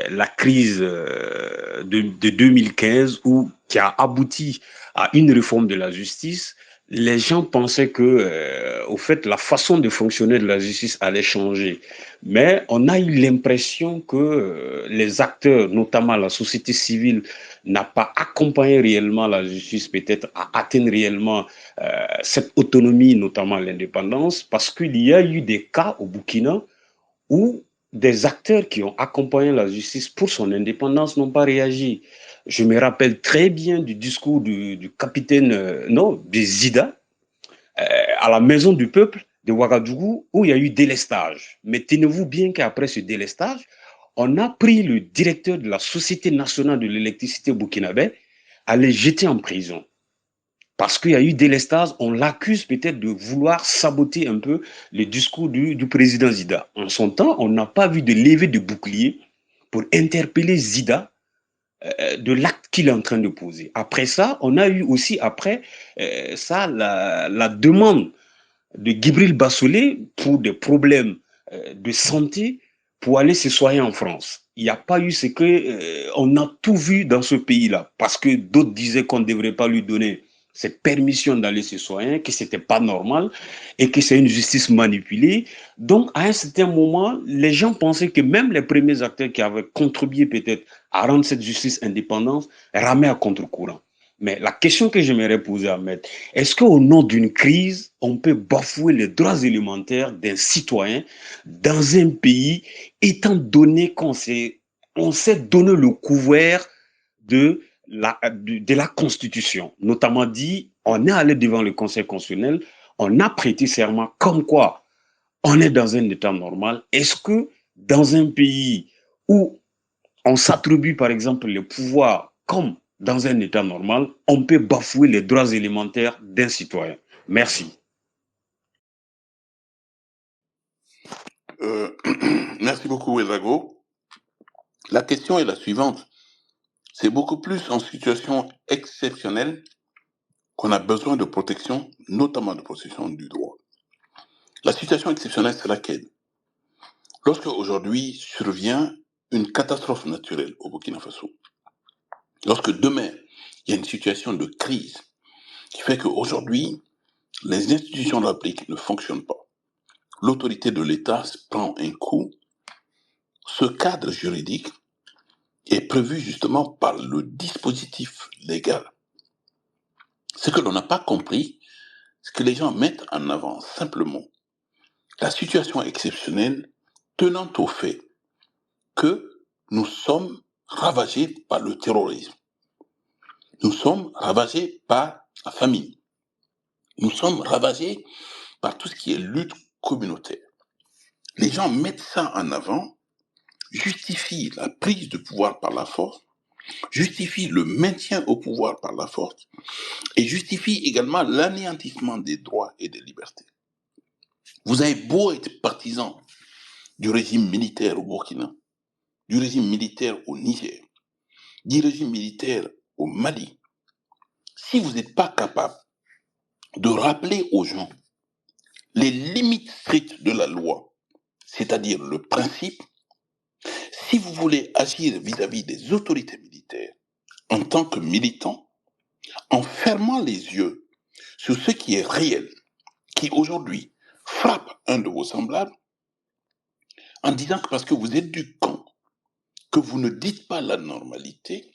la crise de 2015, qui a abouti à une réforme de la justice, les gens pensaient que, au fait, la façon de fonctionner de la justice allait changer. Mais on a eu l'impression que les acteurs, notamment la société civile, n'a pas accompagné réellement la justice peut-être à atteindre réellement cette autonomie, notamment l'indépendance, parce qu'il y a eu des cas au Burkina où des acteurs qui ont accompagné la justice pour son indépendance n'ont pas réagi. Je me rappelle très bien du discours du capitaine, non, de Zida, à la maison du peuple de Ouagadougou, où il y a eu délestage. Mais tenez-vous bien qu'après ce délestage, on a pris le directeur de la Société nationale de l'électricité burkinabé à le jeter en prison. Parce qu'il y a eu délestage, on l'accuse peut-être de vouloir saboter un peu le discours du président Zida. En son temps, on n'a pas vu de levée de bouclier pour interpeller Zida de l'acte qu'il est en train de poser. Après ça, on a eu aussi, après ça, la demande de Gibril Bassolé pour des problèmes de santé pour aller se soigner en France. Il n'y a pas eu ce que on a tout vu dans ce pays-là, parce que d'autres disaient qu'on ne devrait pas lui donner cette permission d'aller se soigner, que c'était pas normal et que c'est une justice manipulée. Donc, à un certain moment, les gens pensaient que même les premiers acteurs qui avaient contribué peut-être à rendre cette justice indépendante ramaient à contre-courant. Mais la question que j'aimerais poser à Maître, est-ce qu'au nom d'une crise, on peut bafouer les droits élémentaires d'un citoyen dans un pays, étant donné qu'on s'est donné le couvert de la Constitution, notamment dit, on est allé devant le Conseil constitutionnel, on a prêté serment comme quoi on est dans un état normal. Est-ce que dans un pays où on s'attribue par exemple les pouvoirs comme dans un état normal, on peut bafouer les droits élémentaires d'un citoyen? Merci. Merci beaucoup, Ouedraogo. La question est la suivante. C'est beaucoup plus en situation exceptionnelle qu'on a besoin de protection, notamment de protection du droit. La situation exceptionnelle, c'est laquelle? Lorsque aujourd'hui survient une catastrophe naturelle au Burkina Faso, lorsque demain, il y a une situation de crise qui fait qu'aujourd'hui, les institutions de la République ne fonctionnent pas, l'autorité de l'État prend un coup, ce cadre juridique est prévu justement par le dispositif légal. Ce que l'on n'a pas compris, c'est que les gens mettent en avant simplement la situation exceptionnelle tenant au fait que nous sommes ravagés par le terrorisme. Nous sommes ravagés par la famine. Nous sommes ravagés par tout ce qui est lutte communautaire. Les gens mettent ça en avant, justifient la prise de pouvoir par la force, justifient le maintien au pouvoir par la force et justifient également l'anéantissement des droits et des libertés. Vous avez beau être partisan du régime militaire au Burkina, du régime militaire au Niger, du régime militaire au Mali, si vous n'êtes pas capable de rappeler aux gens les limites strictes de la loi, c'est-à-dire le principe, si vous voulez agir vis-à-vis des autorités militaires en tant que militant, en fermant les yeux sur ce qui est réel, qui aujourd'hui frappe un de vos semblables, en disant que parce que vous êtes du camp, que vous ne dites pas la normalité,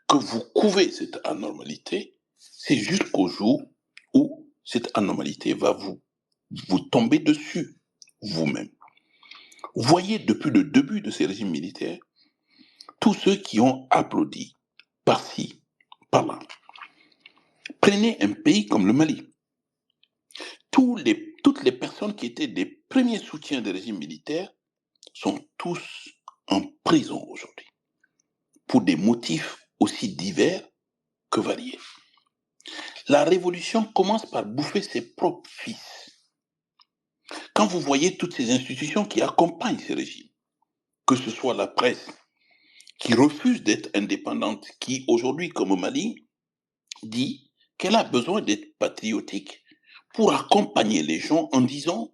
que vous couvez cette anormalité, c'est jusqu'au jour où cette anormalité va vous tomber dessus vous-même. Voyez depuis le début de ces régimes militaires, tous ceux qui ont applaudi par-ci, par-là. Prenez un pays comme le Mali. Toutes les personnes qui étaient des premiers soutiens des régimes militaires sont tous en prison aujourd'hui, pour des motifs aussi divers que variés. La révolution commence par bouffer ses propres fils. Quand vous voyez toutes ces institutions qui accompagnent ces régimes, que ce soit la presse, qui refuse d'être indépendante, qui aujourd'hui, comme au Mali, dit qu'elle a besoin d'être patriotique pour accompagner les gens en disant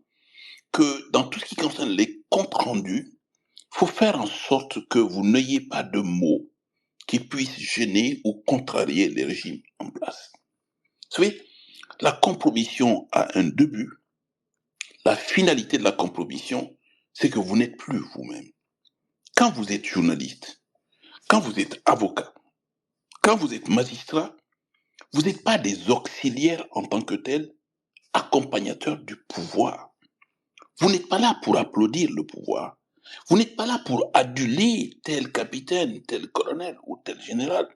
que dans tout ce qui concerne les comptes rendus, il faut faire en sorte que vous n'ayez pas de mots qui puissent gêner ou contrarier les régimes en place. Vous savez, la compromission a un début. La finalité de la compromission, c'est que vous n'êtes plus vous-même. Quand vous êtes journaliste, quand vous êtes avocat, quand vous êtes magistrat, vous n'êtes pas des auxiliaires en tant que tels, accompagnateurs du pouvoir. Vous n'êtes pas là pour applaudir le pouvoir. Vous n'êtes pas là pour aduler tel capitaine, tel colonel ou tel général.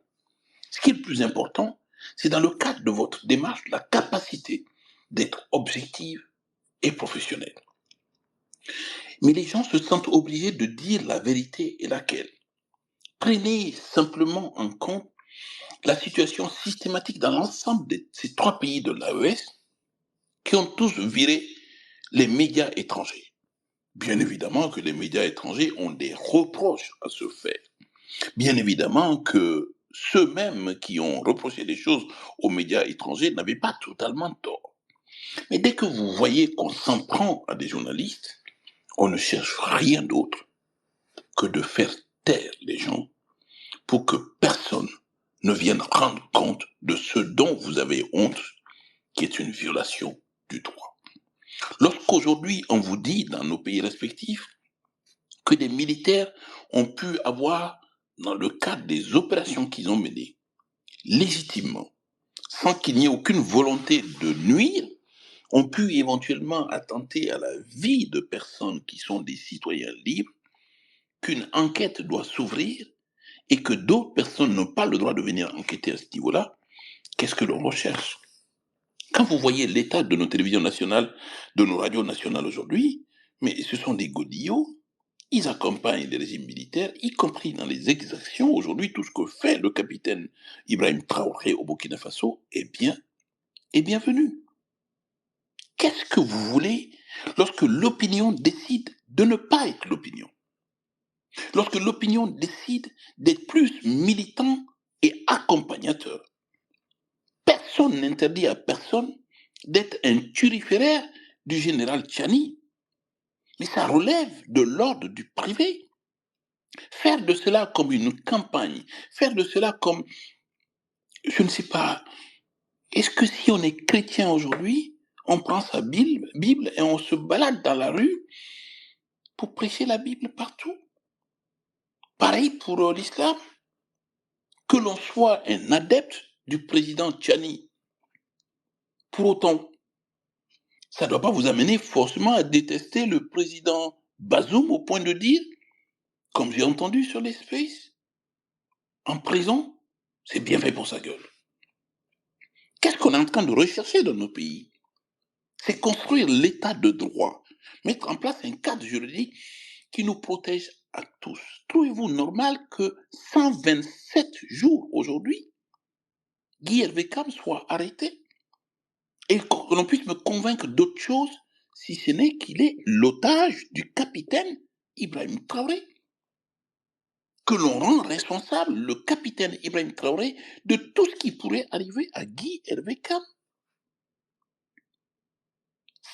Ce qui est le plus important, c'est dans le cadre de votre démarche, la capacité d'être objective et professionnelle. Mais les gens se sentent obligés de dire la vérité et laquelle. Prenez simplement en compte la situation systématique dans l'ensemble de ces 3 pays de l'AES qui ont tous viré les médias étrangers. Bien évidemment que les médias étrangers ont des reproches à se faire. Bien évidemment que ceux-mêmes qui ont reproché des choses aux médias étrangers n'avaient pas totalement tort. Mais dès que vous voyez qu'on s'en prend à des journalistes, on ne cherche rien d'autre que de faire taire les gens pour que personne ne vienne rendre compte de ce dont vous avez honte, qui est une violation du droit. Lorsqu'aujourd'hui on vous dit dans nos pays respectifs que des militaires ont pu avoir, dans le cadre des opérations qu'ils ont menées, légitimement, sans qu'il n'y ait aucune volonté de nuire, ont pu éventuellement attenter à la vie de personnes qui sont des citoyens libres, qu'une enquête doit s'ouvrir et que d'autres personnes n'ont pas le droit de venir enquêter à ce niveau-là, qu'est-ce que l'on recherche? Quand vous voyez l'état de nos télévisions nationales, de nos radios nationales aujourd'hui, mais ce sont des godillots, ils accompagnent les régimes militaires, y compris dans les exactions. Aujourd'hui, tout ce que fait le capitaine Ibrahim Traoré au Burkina Faso est bienvenu. Qu'est-ce que vous voulez lorsque l'opinion décide de ne pas être l'opinion? Lorsque l'opinion décide d'être plus militant et accompagnateur? Personne n'interdit à personne d'être un turiféraire du général Tchani. Mais ça relève de l'ordre du privé. Faire de cela comme une campagne, faire de cela comme, je ne sais pas, est-ce que si on est chrétien aujourd'hui, on prend sa Bible et on se balade dans la rue pour prêcher la Bible partout? Pareil pour l'islam. Que l'on soit un adepte du président Tchani, pour autant, ça ne doit pas vous amener forcément à détester le président Bazoum au point de dire, comme j'ai entendu sur les spaces, en prison, c'est bien fait pour sa gueule. Qu'est-ce qu'on est en train de rechercher dans nos pays? C'est construire l'état de droit, mettre en place un cadre juridique qui nous protège à tous. Trouvez-vous normal que 127 jours aujourd'hui, Guy Hervé Cam soit arrêté et que l'on puisse me convaincre d'autre chose si ce n'est qu'il est l'otage du capitaine Ibrahim Traoré? Que l'on rend responsable le capitaine Ibrahim Traoré de tout ce qui pourrait arriver à Guy Hervé Cam.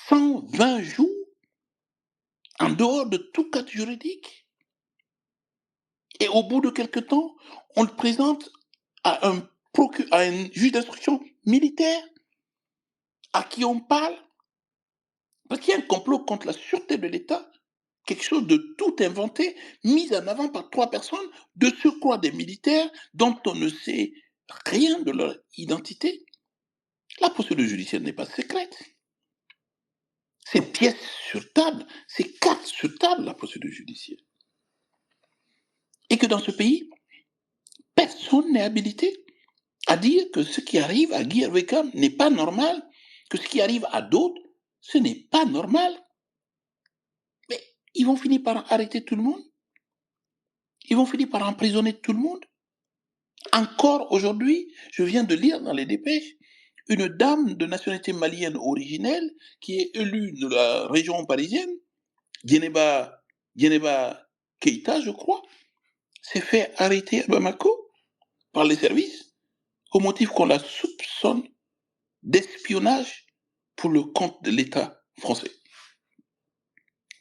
120 jours en dehors de tout cadre juridique. Et au bout de quelque temps, on le présente à un juge d'instruction militaire à qui on parle. Parce qu'il y a un complot contre la sûreté de l'État, quelque chose de tout inventé, mis en avant par 3 personnes, de surcroît des militaires dont on ne sait rien de leur identité. La procédure judiciaire n'est pas secrète. C'est pièce sur table, c'est cartes sur table, la procédure judiciaire. Et que dans ce pays, personne n'est habilité à dire que ce qui arrive à Guy Hervé Cam n'est pas normal, que ce qui arrive à d'autres, ce n'est pas normal. Mais ils vont finir par arrêter tout le monde. Ils vont finir par emprisonner tout le monde. Encore aujourd'hui, je viens de lire dans les dépêches une dame de nationalité malienne originelle qui est élue de la région parisienne, Djeneba Keïta, je crois, s'est fait arrêter à Bamako par les services au motif qu'on la soupçonne d'espionnage pour le compte de l'État français.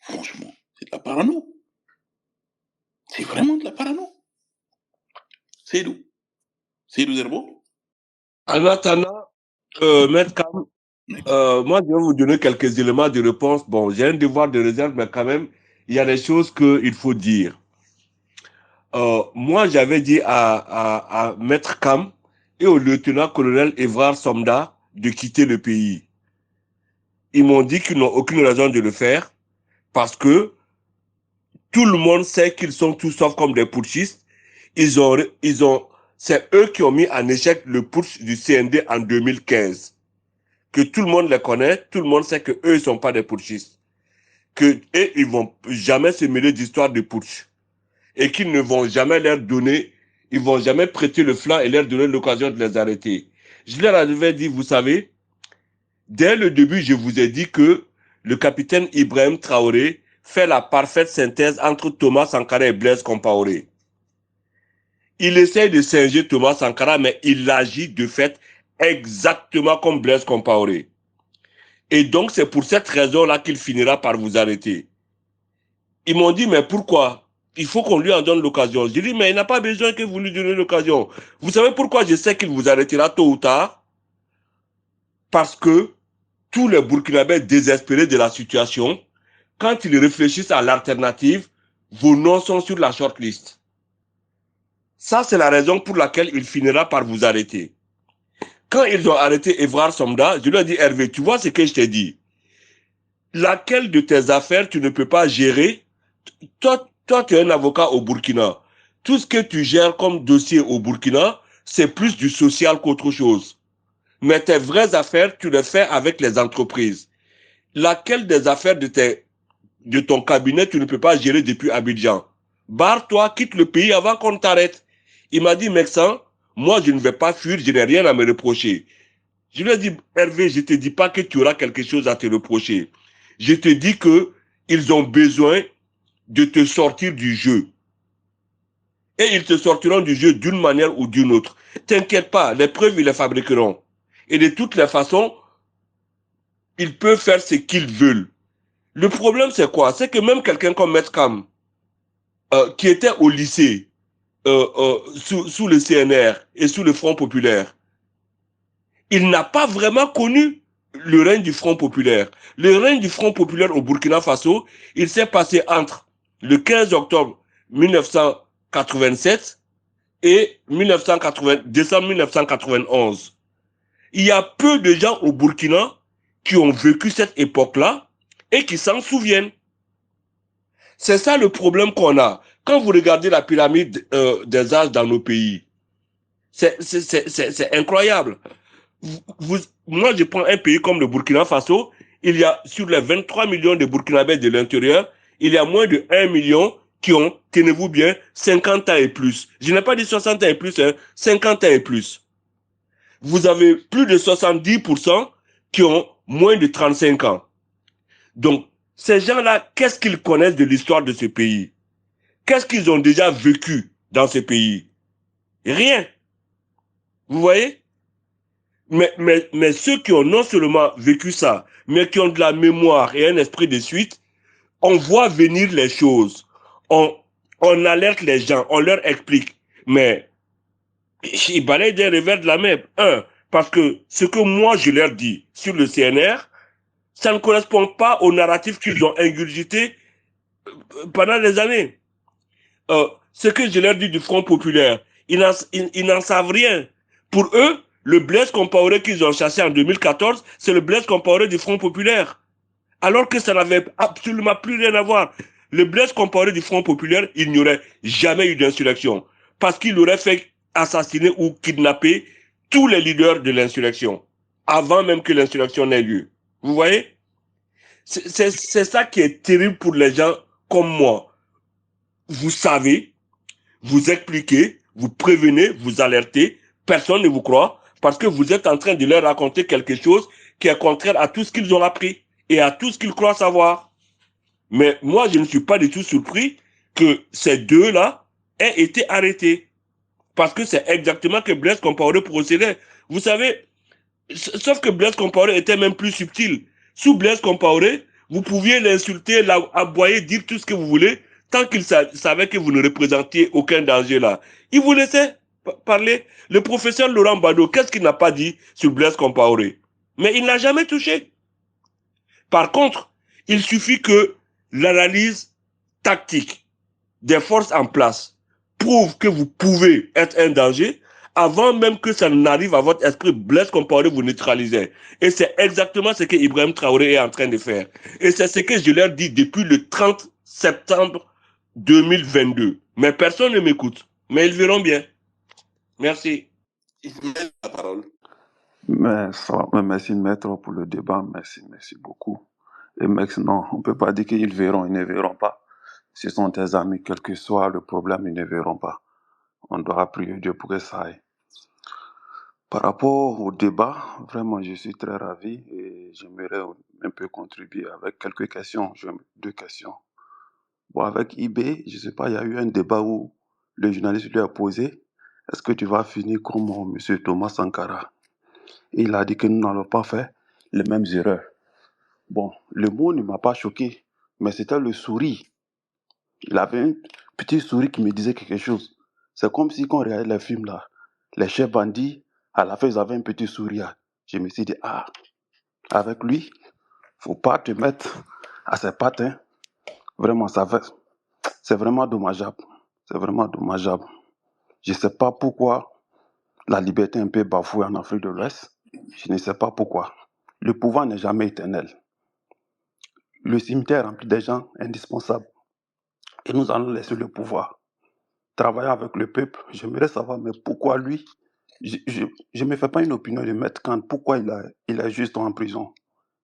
Franchement, c'est de la parano. C'est vraiment de la parano. C'est d'où Zerbo. En attendant, Maître Kam, moi, je vais vous donner quelques éléments de réponse. Bon, j'ai un devoir de réserve, mais quand même, il y a des choses qu'il faut dire. Moi, j'avais dit à Maître Kam et au lieutenant-colonel Évrard Somda de quitter le pays. Ils m'ont dit qu'ils n'ont aucune raison de le faire parce que tout le monde sait qu'ils sont tous sauf comme des putschistes. C'est eux qui ont mis en échec le putsch du CND en 2015. Que tout le monde les connaît, tout le monde sait que eux ils sont pas des putschistes. Et ils vont jamais se mêler d'histoire de putsch. Et qu'ils ne vont jamais leur donner, ils vont jamais prêter le flanc et leur donner l'occasion de les arrêter. Je leur avais dit, vous savez, dès le début, je vous ai dit que le capitaine Ibrahim Traoré fait la parfaite synthèse entre Thomas Sankara et Blaise Compaoré. Il essaie de singer Thomas Sankara, mais il agit de fait exactement comme Blaise Compaoré. Et donc, c'est pour cette raison-là qu'il finira par vous arrêter. Ils m'ont dit, mais pourquoi? Il faut qu'on lui en donne l'occasion. J'ai dit, mais il n'a pas besoin que vous lui donniez l'occasion. Vous savez pourquoi je sais qu'il vous arrêtera tôt ou tard? Parce que tous les Burkinabés désespérés de la situation, quand ils réfléchissent à l'alternative, vos noms sont sur la shortlist. Ça, c'est la raison pour laquelle il finira par vous arrêter. Quand ils ont arrêté Évrard Somda, je lui ai dit, Hervé, tu vois ce que je t'ai dit? Laquelle de tes affaires tu ne peux pas gérer? Toi, tu es un avocat au Burkina. Tout ce que tu gères comme dossier au Burkina, c'est plus du social qu'autre chose. Mais tes vraies affaires, tu les fais avec les entreprises. Laquelle des affaires de ton cabinet, tu ne peux pas gérer depuis Abidjan? Barre-toi, quitte le pays avant qu'on t'arrête. Il m'a dit, Mexan, moi, je ne vais pas fuir, je n'ai rien à me reprocher. Je lui ai dit, Hervé, je ne te dis pas que tu auras quelque chose à te reprocher. Je te dis que ils ont besoin de te sortir du jeu. Et ils te sortiront du jeu d'une manière ou d'une autre. T'inquiète pas, les preuves, ils les fabriqueront. Et de toutes les façons, ils peuvent faire ce qu'ils veulent. Le problème, c'est quoi? C'est que même quelqu'un comme Maître Kam, qui était au lycée, sous le CNR et sous le Front populaire, il n'a pas vraiment connu le règne du Front populaire. Le règne du Front populaire au Burkina Faso, il s'est passé entre le 15 octobre 1987 et décembre 1991. Il y a peu de gens au Burkina qui ont vécu cette époque-là et qui s'en souviennent. C'est ça le problème qu'on a. Quand vous regardez la pyramide des âges dans nos pays, c'est incroyable. Moi, je prends un pays comme le Burkina Faso, il y a sur les 23 millions de Burkinabés de l'intérieur, il y a moins de 1 million qui ont, tenez-vous bien, 50 ans et plus. Je n'ai pas dit 60 ans et plus, 50 ans et plus. Vous avez plus de 70% qui ont moins de 35 ans. Donc, ces gens-là, qu'est-ce qu'ils connaissent de l'histoire de ce pays? Qu'est-ce qu'ils ont déjà vécu dans ce pays? Rien. Vous voyez? Mais ceux qui ont non seulement vécu ça, mais qui ont de la mémoire et un esprit de suite, on voit venir les choses. On alerte les gens, on leur explique. Mais ils balayent des revers de la main. Parce que ce que moi je leur dis sur le CNR, ça ne correspond pas au narratif qu'ils ont ingurgité pendant des années. Ce que je leur dis du Front populaire, ils n'en savent rien. Pour eux, le Blaise Compaoré qu'ils ont chassé en 2014, c'est le Blaise Compaoré du Front populaire. Alors que ça n'avait absolument plus rien à voir. Le Blaise Compaoré du Front populaire, il n'y aurait jamais eu d'insurrection. Parce qu'il aurait fait assassiner ou kidnapper tous les leaders de l'insurrection. Avant même que l'insurrection n'ait lieu. Vous voyez? C'est ça qui est terrible pour les gens comme moi. Vous savez, vous expliquez, vous prévenez, vous alertez, personne ne vous croit. Parce que vous êtes en train de leur raconter quelque chose qui est contraire à tout ce qu'ils ont appris et à tout ce qu'ils croient savoir. Mais moi, je ne suis pas du tout surpris que ces deux-là aient été arrêtés. Parce que c'est exactement que Blaise Compaoré procédait. Vous savez, sauf que Blaise Compaoré était même plus subtil. Sous Blaise Compaoré, vous pouviez l'insulter, l'aboyer, dire tout ce que vous voulez, tant qu'il savait que vous ne représentiez aucun danger là. Il vous laissait parler. Le professeur Laurent Bado, qu'est-ce qu'il n'a pas dit sur Blaise Compaoré? Mais il n'a jamais touché. Par contre, il suffit que l'analyse tactique des forces en place prouve que vous pouvez être un danger avant même que ça n'arrive à votre esprit. Blaise Compaoré vous neutralisez. Et c'est exactement ce que Ibrahim Traoré est en train de faire. Et c'est ce que je leur dis depuis le 30 septembre 2022. Mais personne ne m'écoute. Mais ils verront bien. Merci. Ismaël, la parole. Merci maître pour le débat, merci beaucoup. Et mec, non, on peut pas dire qu'ils verront, ils ne verront pas. Ce sont tes amis, quel que soit le problème, ils ne verront pas. On doit prier Dieu pour que ça aille. Par rapport au débat, vraiment, je suis très ravi et j'aimerais un peu contribuer avec quelques questions, deux questions. Bon, avec IB, je sais pas, il y a eu un débat où le journaliste lui a posé, est-ce que tu vas finir comme M. Thomas Sankara? Et il a dit que nous n'allons pas faire les mêmes erreurs. Bon, le mot ne m'a pas choqué, mais c'était le sourire. Il avait un petit sourire qui me disait quelque chose. C'est comme si quand on regardait les films là, les chefs bandits, à la fin ils avaient un petit sourire. Je me suis dit, ah, avec lui, faut pas te mettre à ses pattes. Hein. Vraiment, c'est vraiment dommageable. C'est vraiment dommageable. Je ne sais pas pourquoi la liberté est un peu bafouée en Afrique de l'Ouest. Je ne sais pas pourquoi. Le pouvoir n'est jamais éternel. Le cimetière remplit des gens indispensables. Et nous allons laisser le pouvoir. Travailler avec le peuple, j'aimerais savoir, mais pourquoi lui? Je ne me fais pas une opinion de Maître Kant. Pourquoi il est juste en prison?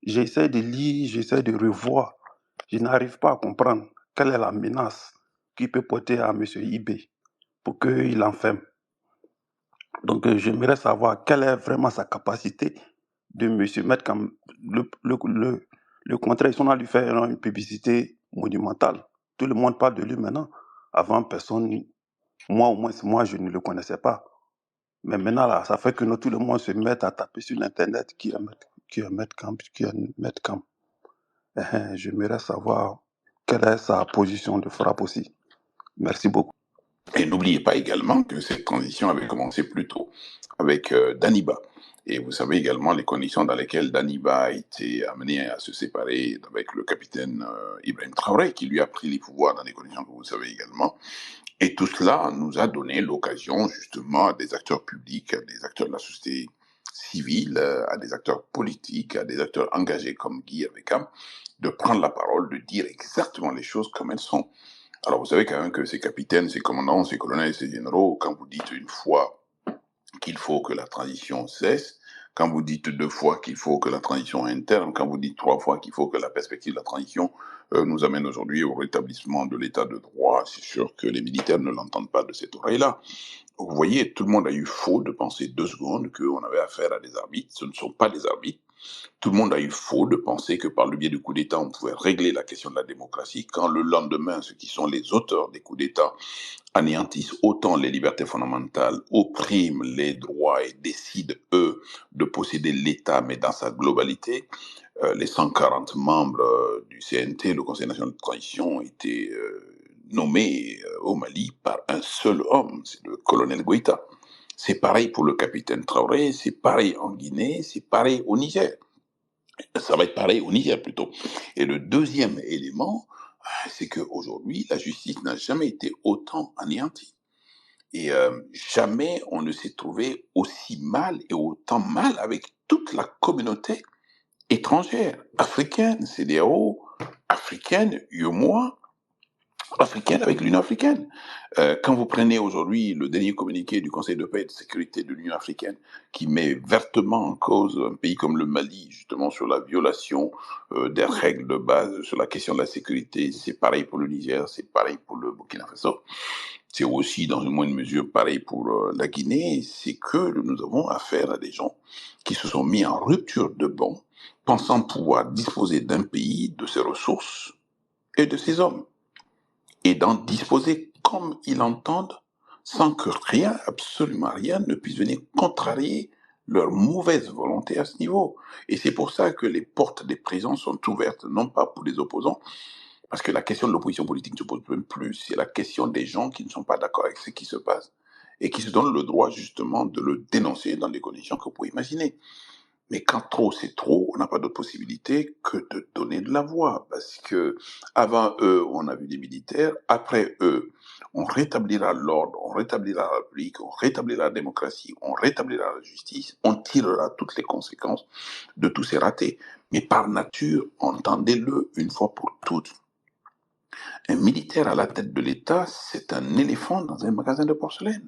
J'essaie de lire, j'essaie de revoir. Je n'arrive pas à comprendre quelle est la menace qui peut porter à M. Ibé pour qu'il enferme. Donc, j'aimerais savoir quelle est vraiment sa capacité de M. Maître Kant. Le contraire, ils sont allés lui faire une publicité monumentale. Tout le monde parle de lui maintenant. Avant, personne, moi au moins, moi, je ne le connaissais pas. Mais maintenant, là, ça fait que tout le monde se met à taper sur l'Internet qui est Maître Kant. J'aimerais savoir quelle est sa position de frappe aussi. Merci beaucoup. Et n'oubliez pas également que cette transition avait commencé plus tôt avec Daniba. Et vous savez également les conditions dans lesquelles Daniba a été amené à se séparer avec le capitaine Ibrahim Traoré, qui lui a pris les pouvoirs dans des conditions que vous savez également. Et tout cela nous a donné l'occasion justement à des acteurs publics, à des acteurs de la société civile, à des acteurs politiques, à des acteurs engagés comme Guy Avekam, de prendre la parole, de dire exactement les choses comme elles sont. Alors vous savez quand même que ces capitaines, ces commandants, ces colonels, ces généraux, quand vous dites une fois qu'il faut que la transition cesse, quand vous dites deux fois qu'il faut que la transition interne, quand vous dites trois fois qu'il faut que la perspective de la transition nous amène aujourd'hui au rétablissement de l'état de droit, c'est sûr que les militaires ne l'entendent pas de cette oreille-là. Vous voyez, tout le monde a eu faux de penser 2 secondes qu'on avait affaire à des arbitres. Ce ne sont pas des arbitres. Tout le monde a eu faux de penser que par le biais du coup d'État, on pouvait régler la question de la démocratie, quand le lendemain, ceux qui sont les auteurs des coups d'État anéantissent autant les libertés fondamentales, oppriment les droits et décident, eux, de posséder l'État, mais dans sa globalité. Les 140 membres du CNT, le Conseil national de transition, étaient nommés au Mali par un seul homme, c'est le colonel Goïta. C'est pareil pour le capitaine Traoré, c'est pareil en Guinée, c'est pareil au Niger. Ça va être pareil au Niger plutôt. Et le deuxième élément, c'est qu'aujourd'hui, la justice n'a jamais été autant anéantie. Et jamais on ne s'est trouvé aussi mal et autant mal avec toute la communauté étrangère, africaine, CEDEAO, africaine, UEMOA, africaine avec l'Union africaine. Quand vous prenez aujourd'hui le dernier communiqué du Conseil de paix et de sécurité de l'Union africaine qui met vertement en cause un pays comme le Mali, justement sur la violation des règles de base, sur la question de la sécurité, c'est pareil pour le Niger, c'est pareil pour le Burkina Faso. c'est aussi dans une moindre mesure pareil pour la Guinée, c'est que nous avons affaire à des gens qui se sont mis en rupture de banc, pensant pouvoir disposer d'un pays, de ses ressources et de ses hommes, et d'en disposer comme ils l'entendent, sans que rien, absolument rien, ne puisse venir contrarier leur mauvaise volonté à ce niveau. Et c'est pour ça que les portes des prisons sont ouvertes, non pas pour les opposants, parce que la question de l'opposition politique ne se pose même plus, c'est la question des gens qui ne sont pas d'accord avec ce qui se passe et qui se donnent le droit justement de le dénoncer dans les conditions que vous pouvez imaginer. Mais quand trop c'est trop, on n'a pas d'autre possibilité que de donner de la voix, parce que avant eux, on a vu des militaires, après eux, on rétablira l'ordre, on rétablira la République, on rétablira la démocratie, on rétablira la justice, on tirera toutes les conséquences de tous ces ratés. Mais par nature, entendez-le une fois pour toutes, un militaire à la tête de l'État, c'est un éléphant dans un magasin de porcelaine.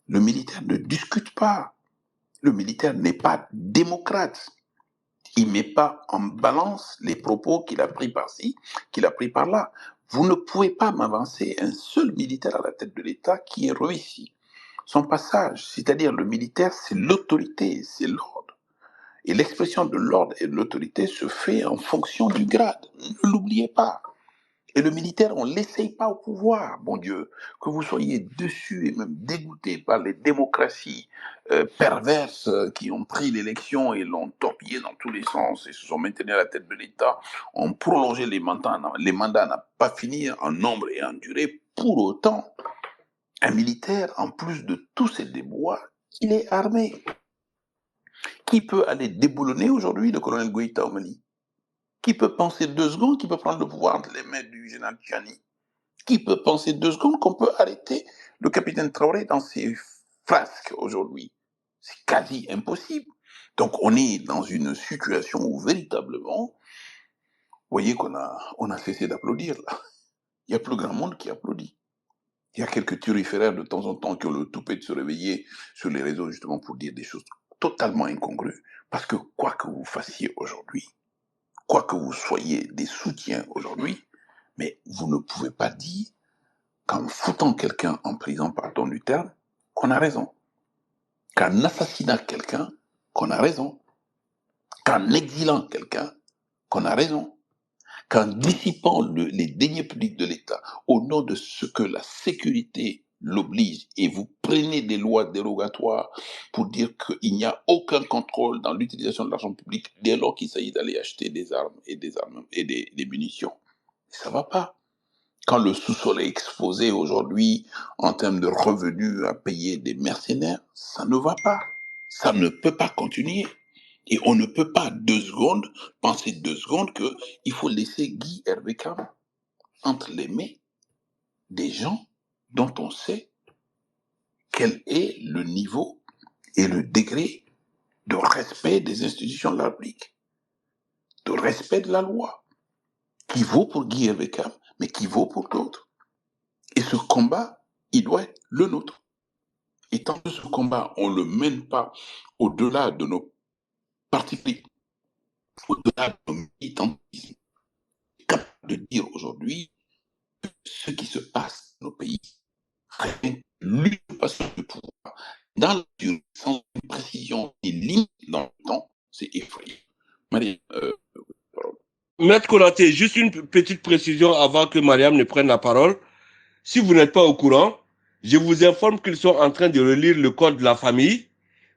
Le militaire ne discute pas. Le militaire n'est pas démocrate. Il ne met pas en balance les propos qu'il a pris par-ci, qu'il a pris par-là. Vous ne pouvez pas m'avancer un seul militaire à la tête de l'État qui ait réussi son passage. C'est-à-dire le militaire, c'est l'autorité, c'est l'ordre. Et l'expression de l'ordre et de l'autorité se fait en fonction du grade. Ne l'oubliez pas. Et le militaire, on ne l'essaye pas au pouvoir, bon Dieu. Que vous soyez dessus et même dégoûté par les démocraties perverses qui ont pris l'élection et l'ont torpillé dans tous les sens et se sont maintenus à la tête de l'État, ont prolongé les mandats n'ont pas fini en nombre et en durée. Pour autant, un militaire, en plus de tous ces déboires, il est armé. Qui peut aller déboulonner aujourd'hui le colonel Goïta au Mali? Qui peut penser 2 secondes qu'il peut prendre le pouvoir entre les mains du général Tchani? Qui peut penser 2 secondes qu'on peut arrêter le capitaine Traoré dans ses frasques aujourd'hui? C'est quasi impossible. Donc on est dans une situation où véritablement, vous voyez qu'on a cessé d'applaudir là. Il y a plus grand monde qui applaudit. Il y a quelques turiféraires de temps en temps qui ont le toupet de se réveiller sur les réseaux justement pour dire des choses totalement incongrues. Parce que quoi que vous fassiez aujourd'hui, quoi que vous soyez des soutiens aujourd'hui, mais vous ne pouvez pas dire qu'en foutant quelqu'un en prison, pardon du terme, qu'on a raison. Qu'en assassinant quelqu'un, qu'on a raison. Qu'en exilant quelqu'un, qu'on a raison. Qu'en dissipant les deniers publics de l'État au nom de ce que la sécurité l'oblige et vous prenez des lois dérogatoires pour dire qu'il n'y a aucun contrôle dans l'utilisation de l'argent public dès lors qu'il s'agit d'aller acheter des armes et des munitions. Ça va pas. Quand le sous-sol est exposé aujourd'hui en termes de revenus à payer des mercenaires, ça ne va pas. Ça ne peut pas continuer. Et on ne peut pas 2 secondes penser 2 secondes qu'il faut laisser Guy Hervé Caron entre les mains des gens dont on sait quel est le niveau et le degré de respect des institutions de la République, de respect de la loi, qui vaut pour Guy Hervé Caron, mais qui vaut pour d'autres. Et ce combat, il doit être le nôtre. Et tant que ce combat, on ne le mène pas au-delà de nos partis politiques, au-delà de nos militantismes, capable de dire aujourd'hui que ce qui se passe dans nos pays, rien que l'usurpation du pouvoir, dans la durée, sans une précision et limite dans le temps, c'est effrayant. Mariam, Maître Konaté, juste une petite précision avant que Mariam ne prenne la parole. Si vous n'êtes pas au courant, je vous informe qu'ils sont en train de relire le code de la famille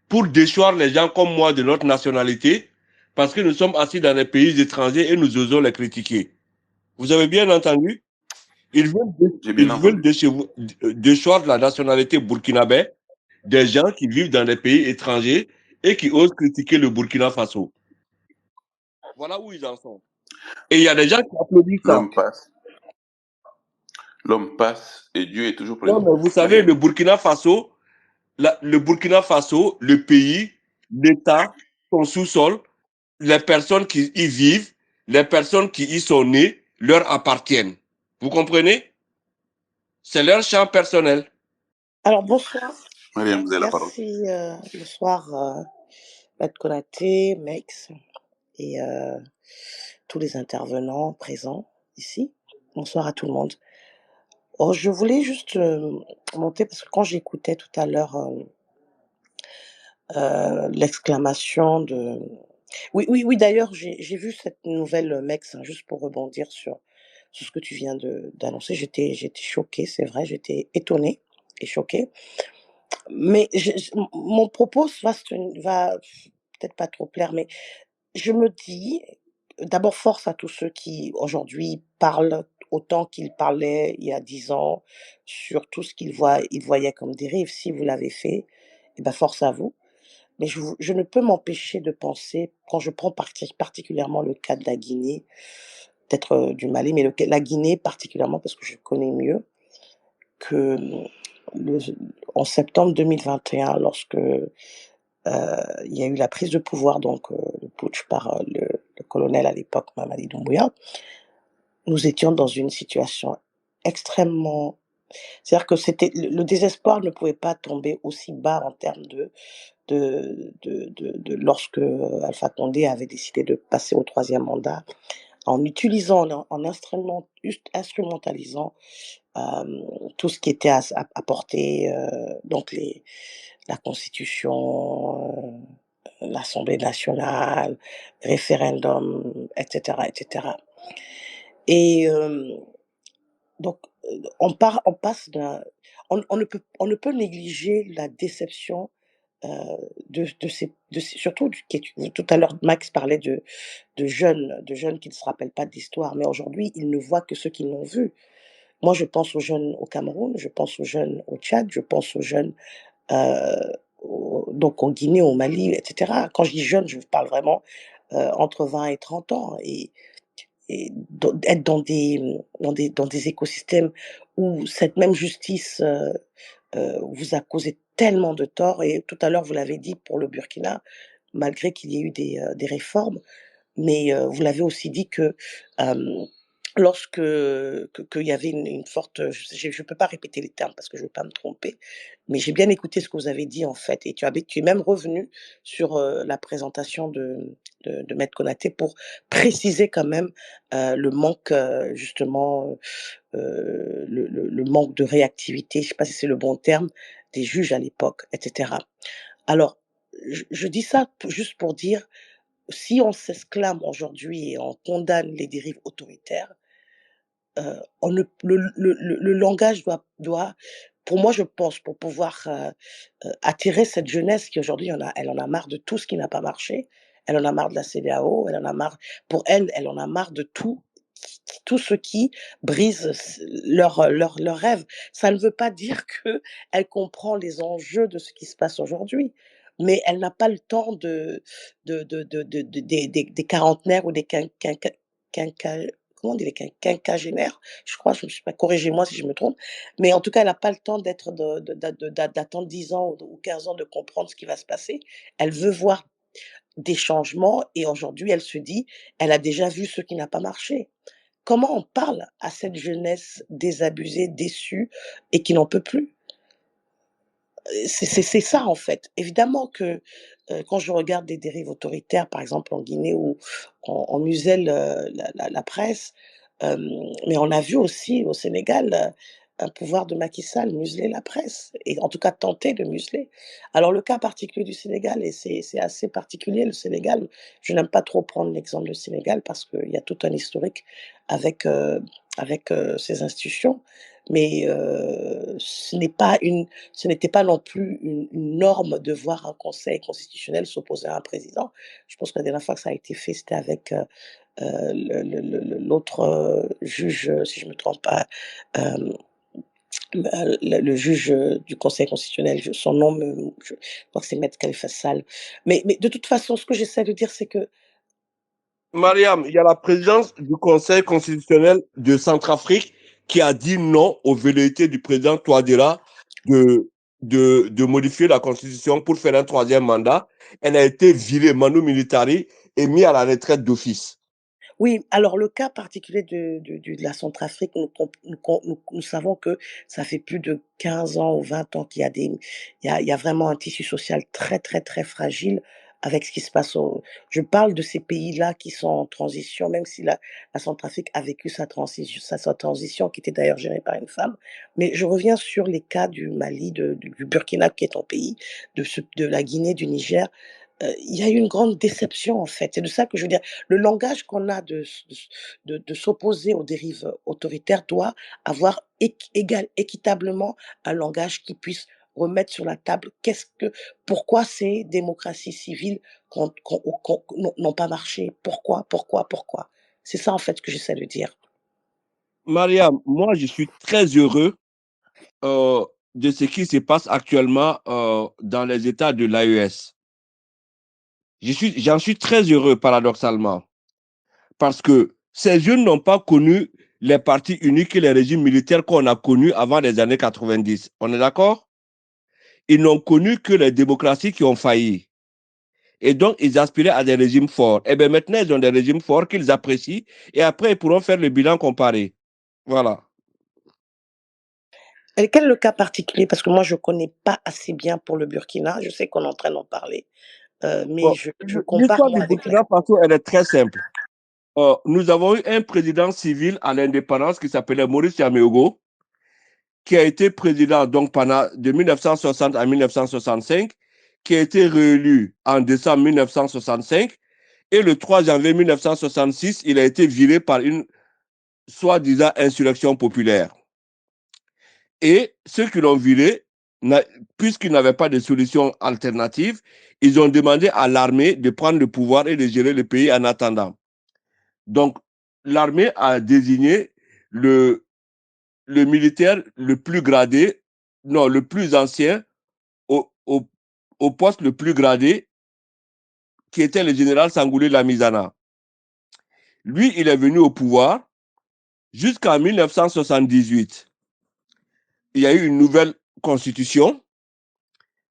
pour déchoir les gens comme moi de notre nationalité, parce que nous sommes assis dans des pays étrangers et nous osons les critiquer. Vous avez bien entendu? Ils veulent déchoir de la nationalité burkinabé des gens qui vivent dans des pays étrangers et qui osent critiquer le Burkina Faso. Voilà où ils en sont. Et il y a des gens qui applaudissent ça. L'homme passe et Dieu est toujours présent. Non, mais vous savez, le Burkina Faso, le pays, l'État, son sous-sol, les personnes qui y vivent, les personnes qui y sont nées, leur appartiennent. Vous comprenez? C'est leur champ personnel. Alors, bonsoir. Mariam, vous avez la parole. Merci, bonsoir, Maître Konaté, Mex, et tous les intervenants présents ici. Bonsoir à tout le monde. Oh, je voulais juste, monter parce que quand j'écoutais tout à l'heure, l'exclamation de oui, oui, oui, d'ailleurs, j'ai vu cette nouvelle, Mex, hein, juste pour rebondir sur ce que tu viens d'annoncer. J'étais choquée, c'est vrai, j'étais étonnée et choquée. Mais mon propos va peut-être pas trop plaire, mais je me dis, d'abord force à tous ceux qui aujourd'hui parlent autant qu'ils parlaient il y a 10 ans sur tout ce ils voyaient comme dérive. Si vous l'avez fait, eh ben, force à vous. Mais je ne peux m'empêcher de penser, quand je prends particulièrement le cas de la Guinée, peut-être, du Mali, mais la Guinée particulièrement parce que je connais mieux, que, le en septembre 2021, lorsque, il y a eu la prise de pouvoir, donc, le putsch par, le colonel à l'époque, Mamadi Doumbouya, nous étions dans une situation extrêmement, c'est-à-dire que le désespoir ne pouvait pas tomber aussi bas en termes de lorsque, Alpha Condé avait décidé de passer au troisième mandat, en utilisant, en instrumentalisant, tout ce qui était à portée, donc la constitution, l'Assemblée nationale, référendum, et cetera, et cetera. Et donc, on passe d'un on ne peut négliger la déception, heu, de ces surtout tout à l'heure Max parlait de jeunes qui ne se rappellent pas de l'histoire, mais aujourd'hui, ils ne voient que ce qu'ils l'ont vu. Moi, je pense aux jeunes au Cameroun, je pense aux jeunes au Tchad, je pense aux jeunes, donc en Guinée, au Mali, et cetera. Quand je dis jeunes, je parle vraiment, entre 20 et 30 ans, et être dans des écosystèmes où cette même justice, vous a causé tellement de tort. Et tout à l'heure, vous l'avez dit pour le Burkina, malgré qu'il y ait eu des réformes, mais vous l'avez aussi dit que, hem, lorsque qu'il y avait une forte, je peux pas répéter les termes parce que je veux pas me tromper, mais j'ai bien écouté ce que vous avez dit, en fait, et tu es même revenu sur, la présentation de Maître Konaté pour préciser quand même, le manque, justement, le manque de réactivité, je sais pas si c'est le bon terme, des juges à l'époque, et cetera. Alors, je dis ça juste pour dire, si on s'exclame aujourd'hui et on condamne les dérives autoritaires, on ne le langage doit, pour moi, je pense, pour pouvoir, attirer cette jeunesse qui aujourd'hui elle en a marre de tout ce qui n'a pas marché. Elle en a marre de la CEDEAO, elle en a marre, pour elle, elle en a marre de tout ce qui brise leurs rêves. Ça ne veut pas dire qu'elle comprend les enjeux de ce qui se passe aujourd'hui, mais elle n'a pas le temps des quarantenaires ou des quinquagénaires, comment on dit, les quinquagénaires? Je crois, je me suis pas, corrigez-moi si je me trompe, mais en tout cas, elle n'a pas le temps d'être d'attendre 10 ans ou 15 ans de comprendre ce qui va se passer. Elle veut voir des changements, et aujourd'hui, elle se dit: «Elle a déjà vu ce qui n'a pas marché». Comment on parle à cette jeunesse désabusée, déçue et qui n'en peut plus? C'est ça, en fait. Évidemment que, quand je regarde des dérives autoritaires, par exemple en Guinée, où on muselle, la presse, mais on a vu aussi au Sénégal, un pouvoir de Macky Sall museler la presse, et en tout cas tenter de museler. Alors le cas particulier du Sénégal, et c'est assez particulier, le Sénégal, je n'aime pas trop prendre l'exemple du Sénégal parce qu'il y a tout un historique avec, ces institutions, mais ce n'était pas non plus une norme de voir un conseil constitutionnel s'opposer à un président. Je pense que la dernière fois que ça a été fait, c'était avec, l'autre, juge, si je ne me trompe pas, hem, le juge, du conseil constitutionnel, son nom je crois que c'est Maître Khalifa Sall. Mais de toute façon, ce que j'essaie de dire, c'est que Mariam, il y a la présidence du Conseil constitutionnel de Centrafrique qui a dit non aux velléités du président Touadéra de, de modifier la constitution pour faire un troisième mandat. Elle a été virée, Manu Militari, et mise à la retraite d'office. oui, alors le cas particulier de la Centrafrique, nous savons que ça fait plus de 15 ans ou 20 ans qu'il y a il y a vraiment un tissu social très, très, très fragile, avec ce qui se passe je parle de ces pays-là qui sont en transition, même si la Centrafrique a vécu sa transition qui était d'ailleurs gérée par une femme. Mais je reviens sur les cas du Mali, du Burkina qui est ton pays, de la Guinée, du Niger. Il y a eu une grande déception en fait. C'est de ça que je veux dire. Le langage qu'on a de s'opposer aux dérives autoritaires doit avoir équitablement un langage qui puisse remettre sur la table pourquoi ces démocraties civiles n'ont pas marché. Pourquoi? C'est ça en fait que j'essaie de dire. Mariam, moi, je suis très heureux de ce qui se passe actuellement dans les États de l'AES. J'en suis très heureux, paradoxalement, parce que ces jeunes n'ont pas connu les partis uniques et les régimes militaires qu'on a connus avant les années 90. On est d'accord? Ils n'ont connu que les démocraties qui ont failli. Et donc, ils aspiraient à des régimes forts. Et bien maintenant, ils ont des régimes forts qu'ils apprécient et après, ils pourront faire le bilan comparé. Voilà. Et quel est le cas particulier? Parce que moi, je ne connais pas assez bien pour le Burkina. Je sais qu'on est en train d'en parler, mais Bon, je compare l'histoire moi du avec Burkina Faso, elle est très simple. Nous avons eu un président civil à l'indépendance qui s'appelait Maurice Yaméogo, qui a été président donc pendant de 1960 à 1965, qui a été réélu en décembre 1965, et le 3 janvier 1966, il a été viré par une soi-disant insurrection populaire. Et ceux qui l'ont viré, puisqu'ils n'avaient pas de solution alternative, ils ont demandé à l'armée de prendre le pouvoir et de gérer le pays en attendant. Donc, l'armée a désigné le militaire le plus gradé, non, le plus ancien, au poste le plus gradé, qui était le général Sangoulé Lamizana. Lui, il est venu au pouvoir jusqu'en 1978. Il y a eu une nouvelle constitution